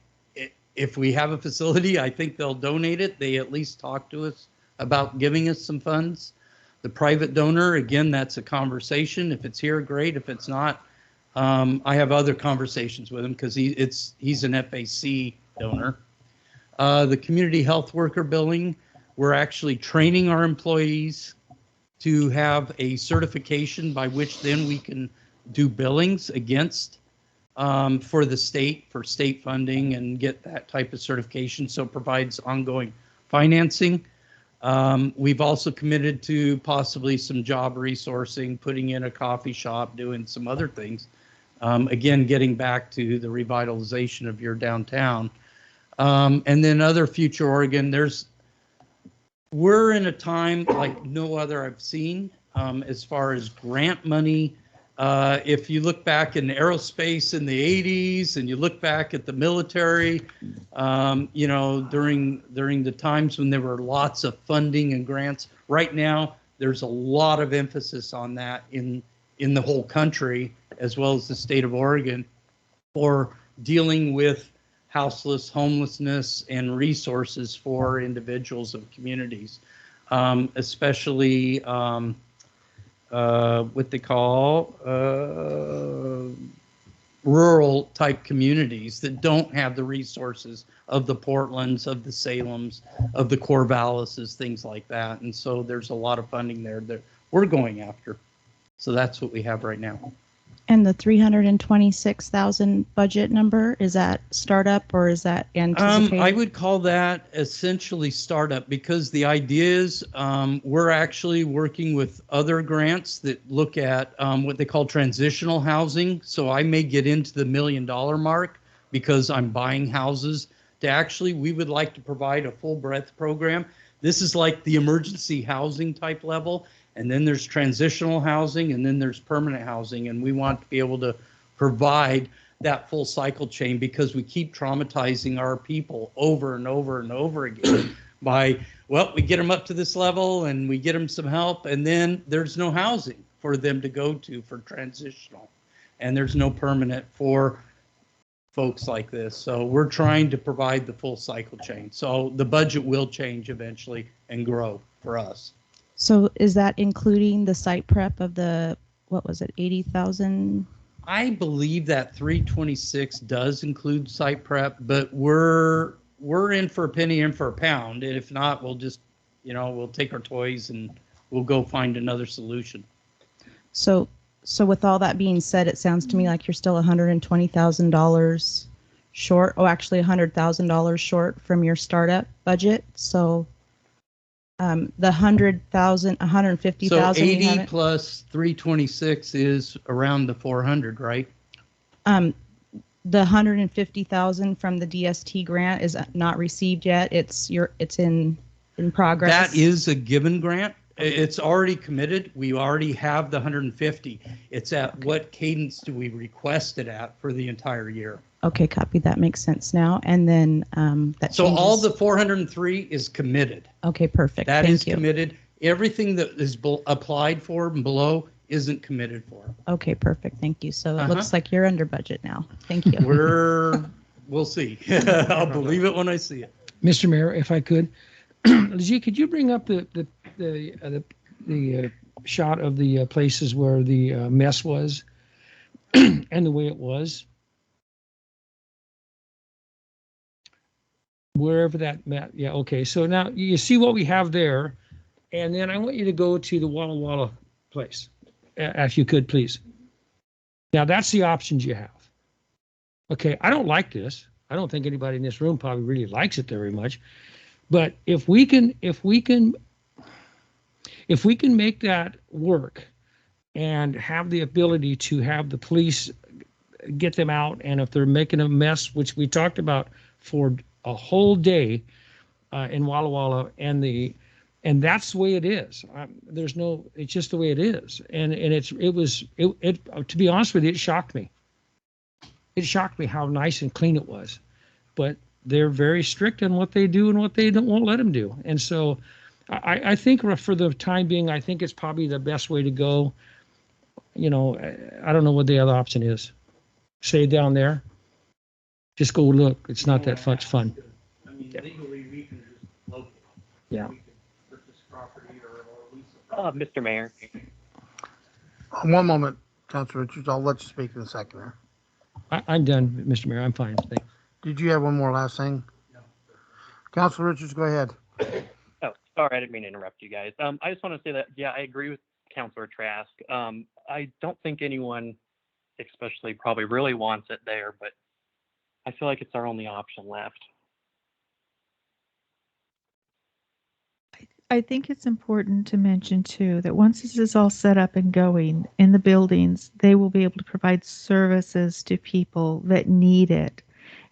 if we have a facility, I think they'll donate it. They at least talk to us about giving us some funds. The private donor, again, that's a conversation. If it's here, great. If it's not, I have other conversations with him because he's an FAC donor. The community health worker billing, we're actually training our employees to have a certification by which then we can do billings against for the state, for state funding, and get that type of certification. So it provides ongoing financing. We've also committed to possibly some job resourcing, putting in a coffee shop, doing some other things. Again, getting back to the revitalization of your downtown. And then other future Oregon, we're in a time like no other I've seen as far as grant money. If you look back in aerospace in the 80s and you look back at the military, you know, during the times when there were lots of funding and grants, right now there's a lot of emphasis on that in the whole country as well as the state of Oregon for dealing with houseless, homelessness, and resources for individuals and communities, especially what they call rural type communities that don't have the resources of the Portlands, of the Salems, of the Corvalises, things like that. And so there's a lot of funding there that we're going after. So that's what we have right now. And the 326,000 budget number, is that startup or is that anticipated? I would call that essentially startup because the idea is we're actually working with other grants that look at what they call transitional housing. So I may get into the $1 million mark because I'm buying houses to actually, we would like to provide a full breadth program. This is like the emergency housing type level. And then there's transitional housing, and then there's permanent housing. And we want to be able to provide that full cycle chain because we keep traumatizing our people over and over and over again by, well, we get them up to this level and we get them some help, and then there's no housing for them to go to for transitional. And there's no permanent for folks like this. So we're trying to provide the full cycle chain. So the budget will change eventually and grow for us. So is that including the site prep of the, what was it, 80,000? I believe that 326 does include site prep, but we're in for a penny, in for a pound. And if not, we'll just, we'll take our toys and we'll go find another solution. So with all that being said, it sounds to me like you're still $120,000 short, actually $100,000 short from your startup budget. So the 150,000. So 80 plus 326 is around the 400, right? The 150,000 from the DST grant is not received yet. It's in progress. That is a given grant. It's already committed. We already have the 150. It's at what cadence do we request it at for the entire year? Okay, copy. That makes sense now. And then that so changes. all the 403 is committed. Okay, perfect. That Thank is you. committed. Everything that is applied for and below isn't committed for. Okay, perfect. Thank you. So it looks like you're under budget now. Thank you. We'll see. I'll believe it when I see it. Mr. Mayor, if I could, G, could you bring up the shot of the places where the mess was and the way it was? Wherever that met. Yeah, okay. So now you see what we have there. And then I want you to go to the Walla Walla place, if you could, please. Now that's the options you have. Okay, I don't like this. I don't think anybody in this room probably really likes it very much. But if we can make that work and have the ability to have the police get them out, and if they're making a mess, which we talked about for a whole day in Walla Walla, and that's the way it is. It's just the way it is. And it to be honest with you, it shocked me. It shocked me how nice and clean it was. But they're very strict on what they do and what they won't let them do. And so I think for the time being, I think it's probably the best way to go. I don't know what the other option is. Stay down there. Just go look. It's not that much fun. I mean, legally, we can just locate. Yeah. We can purchase property or lease a Mr. Mayor. One moment, Councilor Richards. I'll let you speak in a second here. I'm done, Mr. Mayor. I'm fine. Thanks. Did you have one more last thing? No. Councilor Richards, go ahead. Oh, sorry, I didn't mean to interrupt you guys. I just want to say that, yeah, I agree with Councilor Trask. I don't think anyone, especially probably really wants it there, but I feel like it's our only option left. I think it's important to mention too that once this is all set up and going in the buildings, they will be able to provide services to people that need it.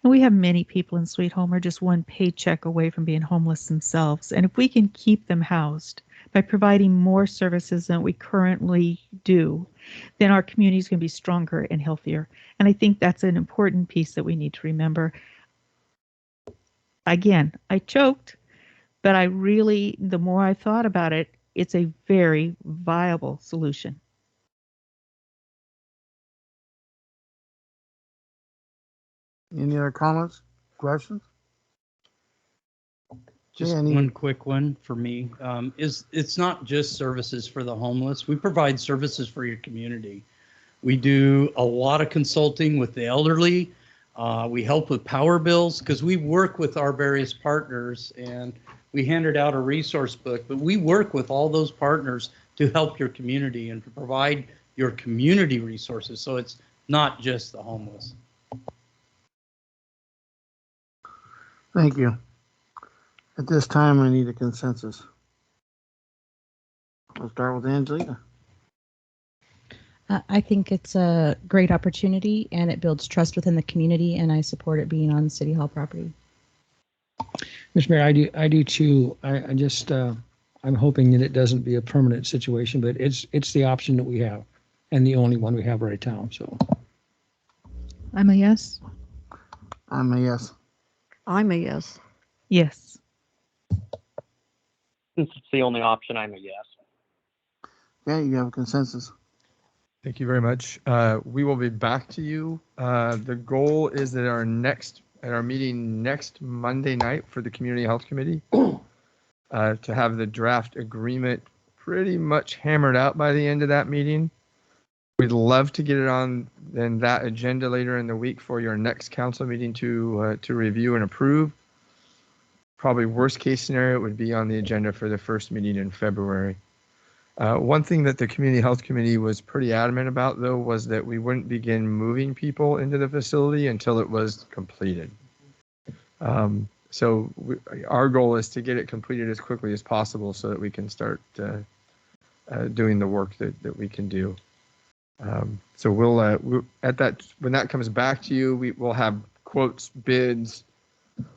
And we have many people in Sweet Home are just one paycheck away from being homeless themselves. And if we can keep them housed by providing more services than we currently do, then our community is going to be stronger and healthier. And I think that's an important piece that we need to remember. Again, I choked, but the more I thought about it, it's a very viable solution. Any other comments, questions? Just one quick one for me. It's not just services for the homeless. We provide services for your community. We do a lot of consulting with the elderly. We help with power bills because we work with our various partners, and we handed out a resource book, but we work with all those partners to help your community and to provide your community resources. So it's not just the homeless. Thank you. At this time, I need a consensus. We'll start with Angelina. I think it's a great opportunity and it builds trust within the community, and I support it being on City Hall property. Mr. Mayor, I do too. I just, I'm hoping that it doesn't be a permanent situation, but it's the option that we have and the only one we have right now, so. I'm a yes. I'm a yes. I'm a yes. Yes. Since it's the only option, I'm a yes. Okay, you have a consensus. Thank you very much. We will be back to you. The goal is that at our meeting next Monday night for the Community Health Committee, to have the draft agreement pretty much hammered out by the end of that meeting. We'd love to get it on then that agenda later in the week for your next council meeting to review and approve. Probably worst case scenario, it would be on the agenda for the first meeting in February. One thing that the Community Health Committee was pretty adamant about, though, was that we wouldn't begin moving people into the facility until it was completed. Our goal is to get it completed as quickly as possible so that we can start doing the work that we can do. So we'll when that comes back to you, we'll have quotes, bids,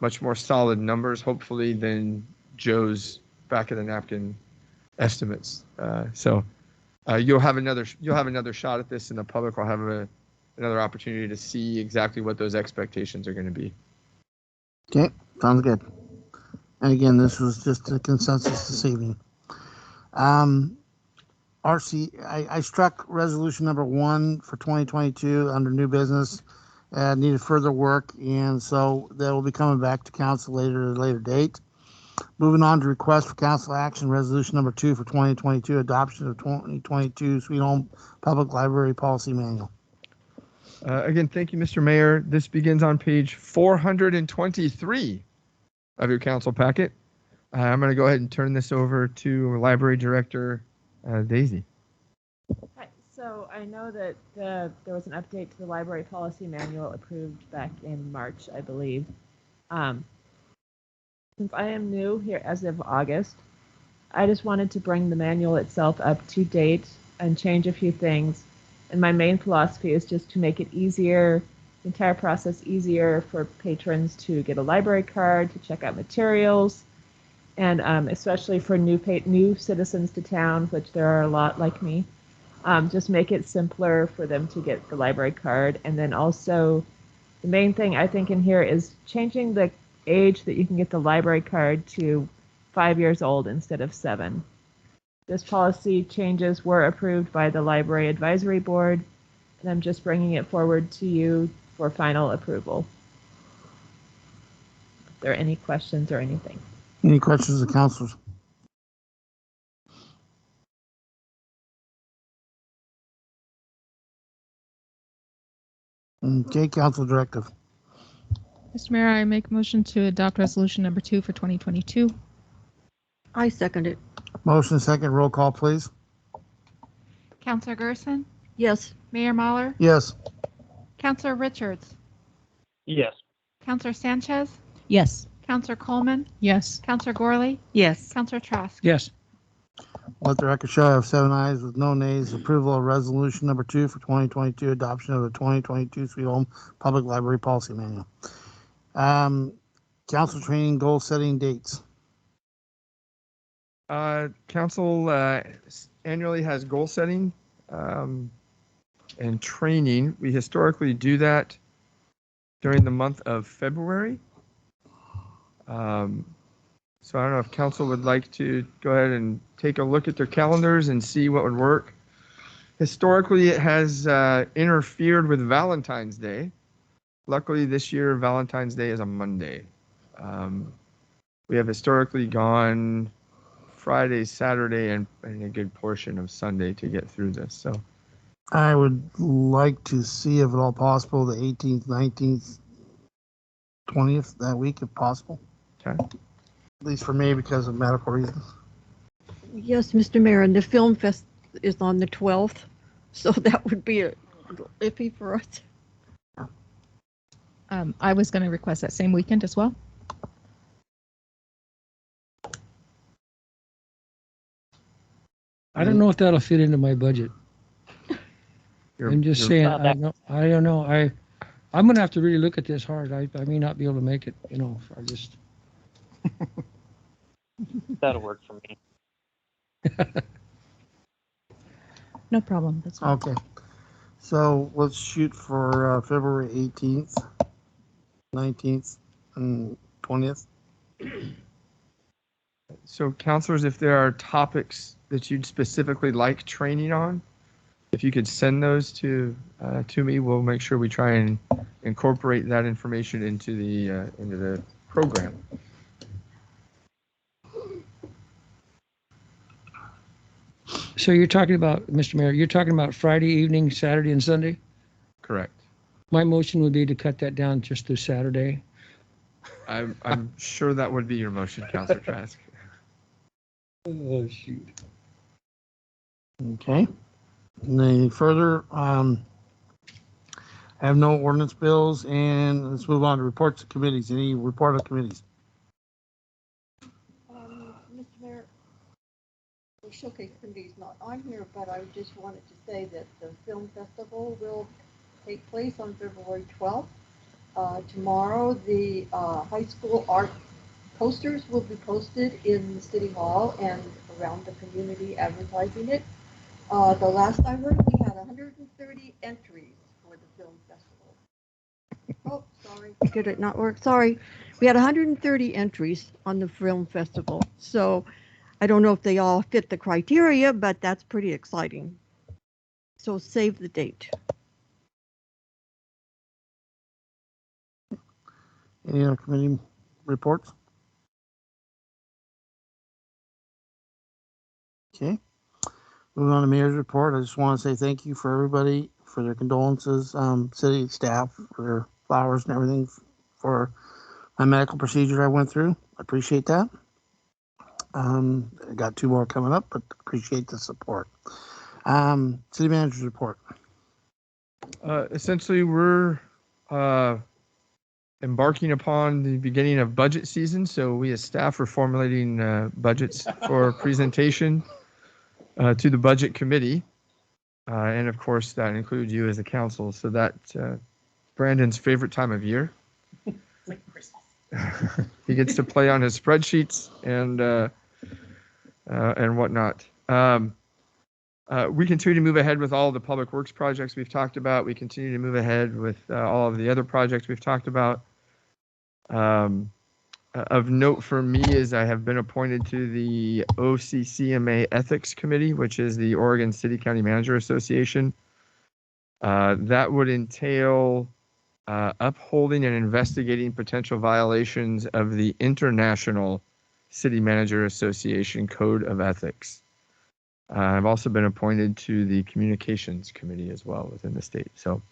much more solid numbers, hopefully, than Joe's back of the napkin estimates. You'll have another shot at this, and the public will have another opportunity to see exactly what those expectations are going to be. Okay, sounds good. And again, this was just a consensus this evening. I struck resolution number 1 for 2022 under new business. Needed further work, and so that will be coming back to council at a later date. Moving on to request for council action, resolution number 2 for 2022, adoption of 2022 Sweet Home Public Library Policy Manual. Again, thank you, Mr. Mayor. This begins on page 423 of your council packet. I'm going to go ahead and turn this over to Library Director Daisy. Hi. So I know that there was an update to the library policy manual approved back in March, I believe. Since I am new here as of August, I just wanted to bring the manual itself up to date and change a few things. And my main philosophy is just to make it easier, the entire process easier for patrons to get a library card, to check out materials, and especially for new citizens to town, which there are a lot like me. Just make it simpler for them to get the library card. And then also the main thing I think in here is changing the age that you can get the library card to 5 years old instead of 7. This policy changes were approved by the Library Advisory Board, and I'm just bringing it forward to you for final approval. If there are any questions or anything. Any questions of councilors? Okay, council directive. Mr. Mayor, I make a motion to adopt resolution number 2 for 2022. I second it. Motion second, roll call, please. Counselor Gerson? Yes. Mayor Mahler? Yes. Counselor Richards? Yes. Counselor Sanchez? Yes. Counselor Coleman? Yes. Counselor Gorley? Yes. Counselor Trask? Yes. Let the record show I have 7 ayes with no nays. Approval of resolution number 2 for 2022, adoption of the 2022 Sweet Home Public Library Policy Manual. Council training goal setting dates. Council annually has goal setting and training. We historically do that during the month of February. So I don't know if council would like to go ahead and take a look at their calendars and see what would work. Historically, it has interfered with Valentine's Day. Luckily, this year, Valentine's Day is a Monday. We have historically gone Friday, Saturday, and a good portion of Sunday to get through this. So I would like to see, if at all possible, the 18th, 19th, 20th that week, if possible. Okay. At least for me, because of medical reasons. Yes, Mr. Mayor, and the Film Fest is on the 12th, So that would be a little iffy for us. I was going to request that same weekend as well. I don't know if that'll fit into my budget. I'm just saying, you're- I don't know. I'm going to have to really look at this hard. I may not be able to make it, you know, I just. That'll work for me. No problem. That's fine. Okay. So let's shoot for February 18th, 19th, and 20th. So counselors, if there are topics that you'd specifically like training on, if you could send those to me, we'll make sure we try and incorporate that information into the program. So you're talking about, Mr. Mayor, you're talking about Friday evening, Saturday and Sunday? Correct. My motion would be to cut that down just to Saturday. I'm sure that would be your motion, Councilor Trask. Oh, shoot. Okay. Any further? I have no ordinance bills, and let's move on to reports of committees. Any report of committees? Mr. Mayor, the Showcase Committee is not on here, but I just wanted to say that the film festival will take place on February 12th. Tomorrow, the high school art posters will be posted in the City Hall and around the community advertising it. The last I heard, we had 130 entries for the film festival. Oh, sorry. Did it not work? Sorry. We had 130 entries on the film festival. So I don't know if they all fit the criteria, but that's pretty exciting. So save the date. Any other committee reports? Okay. Moving on to mayor's report. I just want to say thank you for everybody for their condolences, city staff for their flowers and everything for my medical procedure I went through. I appreciate that. I got 2 more coming up, but appreciate the support. City manager's report. Essentially, we're embarking upon the beginning of budget season, so we as staff are formulating budgets for presentation to the budget committee, and of course that includes you as a council. So that's Brandon's favorite time of year. He gets to play on his spreadsheets and whatnot. We continue to move ahead with all the public works projects we've talked about. We continue to move ahead with all of the other projects we've talked about. Of note for me is I have been appointed to the OCCMA Ethics Committee, which is the Oregon City County Manager Association. That would entail upholding and investigating potential violations of the International City Manager Association Code of Ethics. I've also been appointed to the Communications Committee as well within the state. So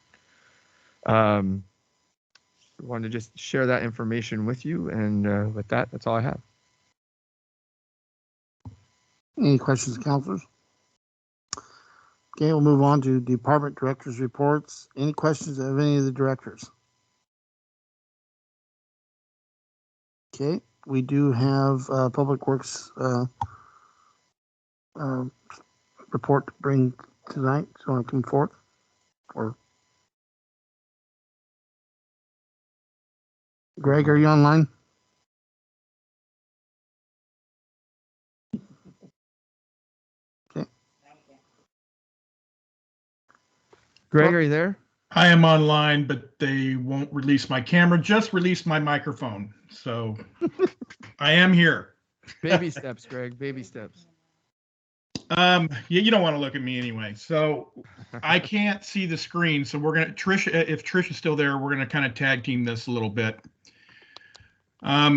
wanted to just share that information with you, and with that, that's all I have. Any questions, councilors? Okay, we'll move on to department directors' reports. Any questions of any of the directors? Okay, we do have Public Works report to bring tonight. So want to come forth? Or Greg, are you online? Okay. Greg, are you there? I am online, but they won't release my camera, just released my microphone. So I am here. Baby steps, Greg, baby steps. You don't want to look at me anyway. So I can't see the screen. So we're going to, Trish, if Trish is still there, we're going to kind of tag team this a little bit. I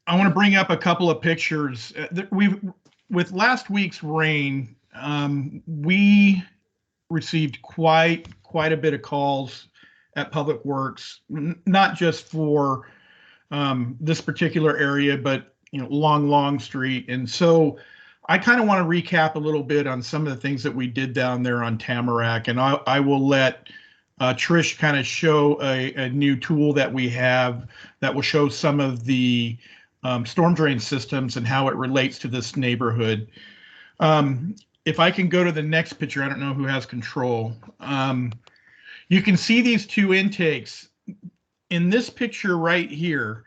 want to bring up a couple of pictures. With last week's rain, we received quite a bit of calls at Public Works, not just for this particular area, but Long Street. And so I kind of want to recap a little bit on some of the things that we did down there on Tamarack, and I will let Trish kind of show a new tool that we have that will show some of the storm drain systems and how it relates to this neighborhood. If I can go to the next picture, I don't know who has control. You can see these two intakes. In this picture right here,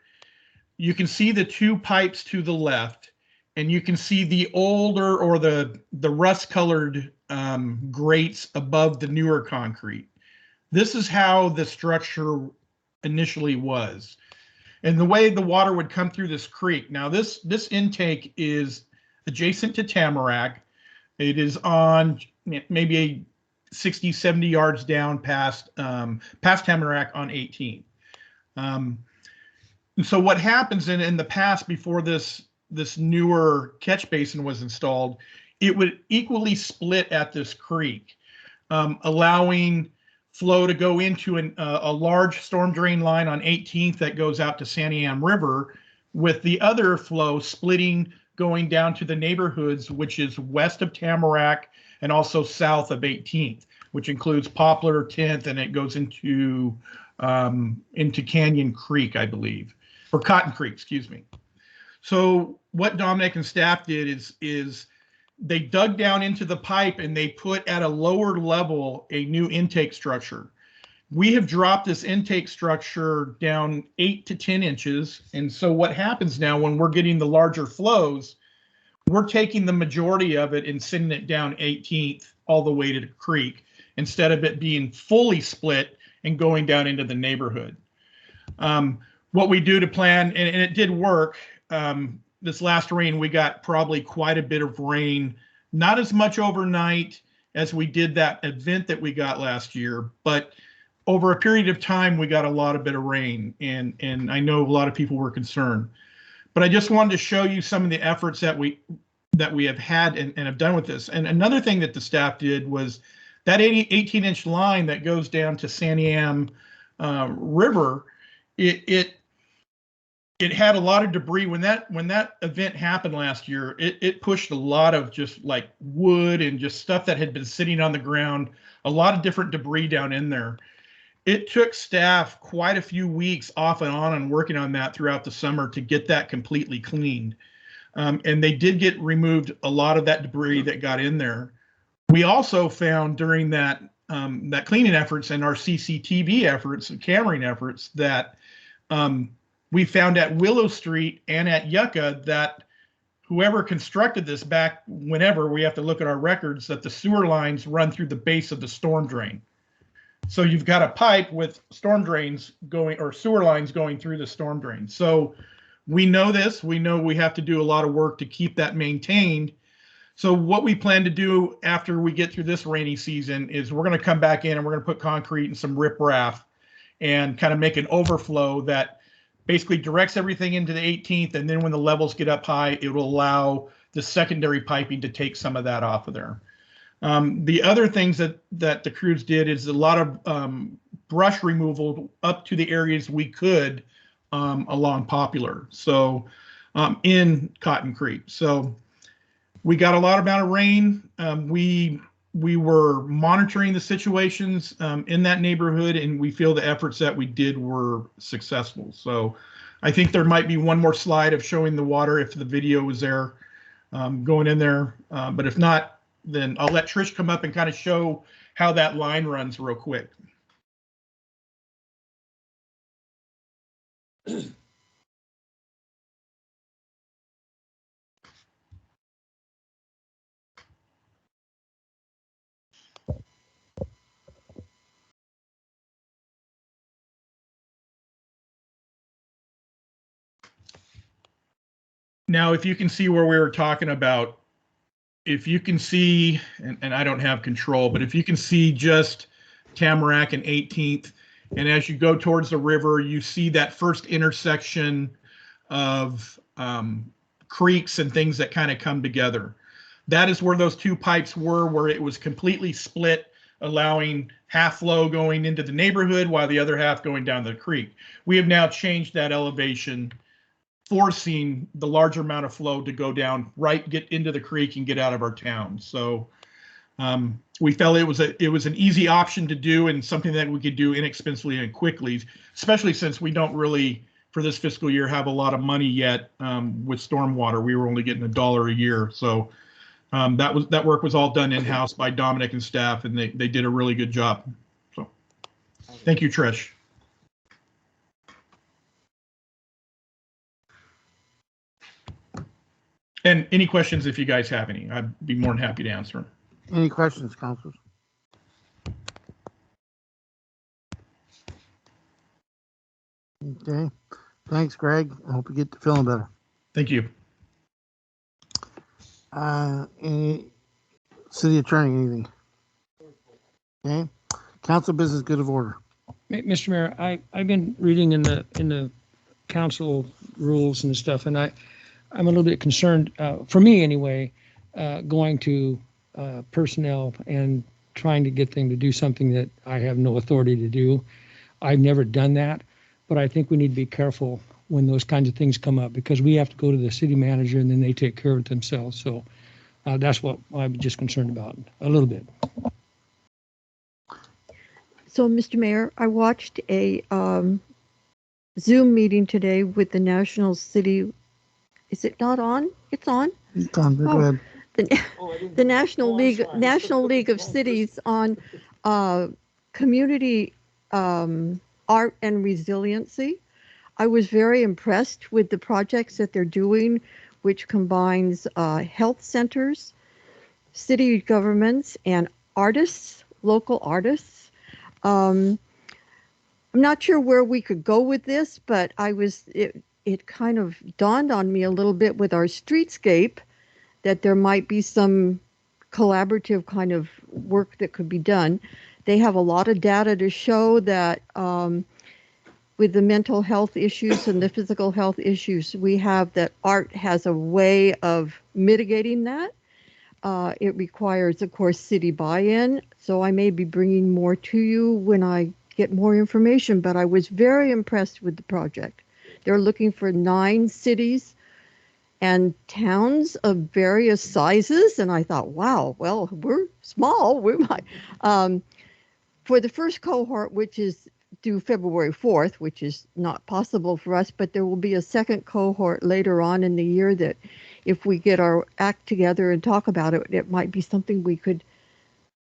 you can see the two pipes to the left, and you can see the older or the rust-colored grates above the newer concrete. This is how the structure initially was. And the way the water would come through this creek. Now this intake is adjacent to Tamarack. It is on maybe 60, 70 yards down past Tamarack on 18th. And so what happens in the past, before this newer catch basin was installed, it would equally split at this creek, allowing flow to go into a large storm drain line on 18th that goes out to Santiam River, with the other flow splitting going down to the neighborhoods, which is west of Tamarack and also south of 18th, which includes Poplar, 10th, and it goes into Canyon Creek, I believe, or Cotton Creek, excuse me. So what Dominic and staff did is they dug down into the pipe and they put at a lower level a new intake structure. We have dropped this intake structure down 8 to 10 inches. And so what happens now when we're getting the larger flows, we're taking the majority of it and sending it down 18th all the way to the creek, instead of it being fully split and going down into the neighborhood. What we do to plan, and it did work, this last rain, we got probably quite a bit of rain, not as much overnight as we did that event that we got last year, but over a period of time, we got a lot of bit of rain, and I know a lot of people were concerned. But I just wanted to show you some of the efforts that we have had and have done with this. And another thing that the staff did was that 18-inch line that goes down to Santiam River, it had a lot of debris. When that event happened last year, it pushed a lot of just like wood and just stuff that had been sitting on the ground, a lot of different debris down in there. It took staff quite a few weeks off and on and working on that throughout the summer to get that completely cleaned. And they did get removed a lot of that debris that got in there. We also found during that cleaning efforts and our CCTV efforts and cammering efforts that we found at Willow Street and at Yucca that whoever constructed this back whenever, we have to look at our records, that the sewer lines run through the base of the storm drain. So you've got a pipe with storm drains going, or sewer lines going through the storm drain. So we know this. We know we have to do a lot of work to keep that maintained. So what we plan to do after we get through this rainy season is we're going to come back in and we're going to put concrete and some riprap and kind of make an overflow that basically directs everything into the 18th. And then when the levels get up high, it will allow the secondary piping to take some of that off of there. The other things that the crews did is a lot of brush removal up to the areas we could along Poplar, so in Cotton Creek. So we got a lot amount of rain. We were monitoring the situations in that neighborhood, and we feel the efforts that we did were successful. So I think there might be one more slide of showing the water if the video was there going in there. But if not, then I'll let Trish come up and kind of show how that line runs real quick. Now, if you can see where we were talking about, if you can see, and I don't have control, but if you can see just Tamarack and 18th, and as you go towards the river, you see that first intersection of creeks and things that kind of come together. That is where those two pipes were, where it was completely split, allowing half flow going into the neighborhood while the other half going down the creek. We have now changed that elevation forcing the larger amount of flow to go down, get into the creek and get out of our town. So we felt it was an easy option to do and something that we could do inexpensively and quickly, especially since we don't really, for this fiscal year, have a lot of money yet with stormwater. We were only getting $1 a year. So that work was all done in-house by Dominic and staff, and they did a really good job. So thank you, Trish. And any questions, if you guys have any, I'd be more than happy to answer them. Any questions, councilors? Okay. Thanks, Greg. I hope you get to feeling better. Thank you. Any city attorney, anything? Okay. Council business, good of order. Mr. Mayor, I've been reading in the council rules and stuff, and I'm a little bit concerned, for me anyway, going to personnel and trying to get them to do something that I have no authority to do. I've never done that, but I think we need to be careful when those kinds of things come up, because we have to go to the city manager and then they take care of it themselves. So that's what I'm just concerned about a little bit. So, Mr. Mayor, I watched a Zoom meeting today with the National City. Is it not on? It's on. It's on. Go ahead. The National League of Cities on community art and resiliency. I was very impressed with the projects that they're doing, which combines health centers, city governments, and artists, local artists. I'm not sure where we could go with this, but it kind of dawned on me a little bit with our streetscape that there might be some collaborative kind of work that could be done. They have a lot of data to show that with the mental health issues and the physical health issues we have, that art has a way of mitigating that. It requires, of course, city buy-in. So I may be bringing more to you when I get more information, but I was very impressed with the project. They're looking for 9 cities and towns of various sizes. And I thought, wow, well, we're small. We might. For the first cohort, which is due February 4th, which is not possible for us, but there will be a second cohort later on in the year that if we get our act together and talk about it, it might be something we could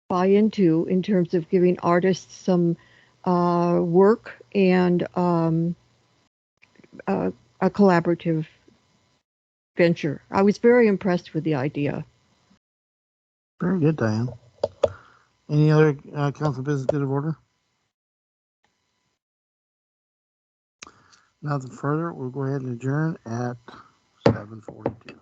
buy into in terms of giving artists some work and a collaborative venture. I was very impressed with the idea. Very good, Diane. Any other council business good of order? Nothing further. We'll go ahead and adjourn at 7:42.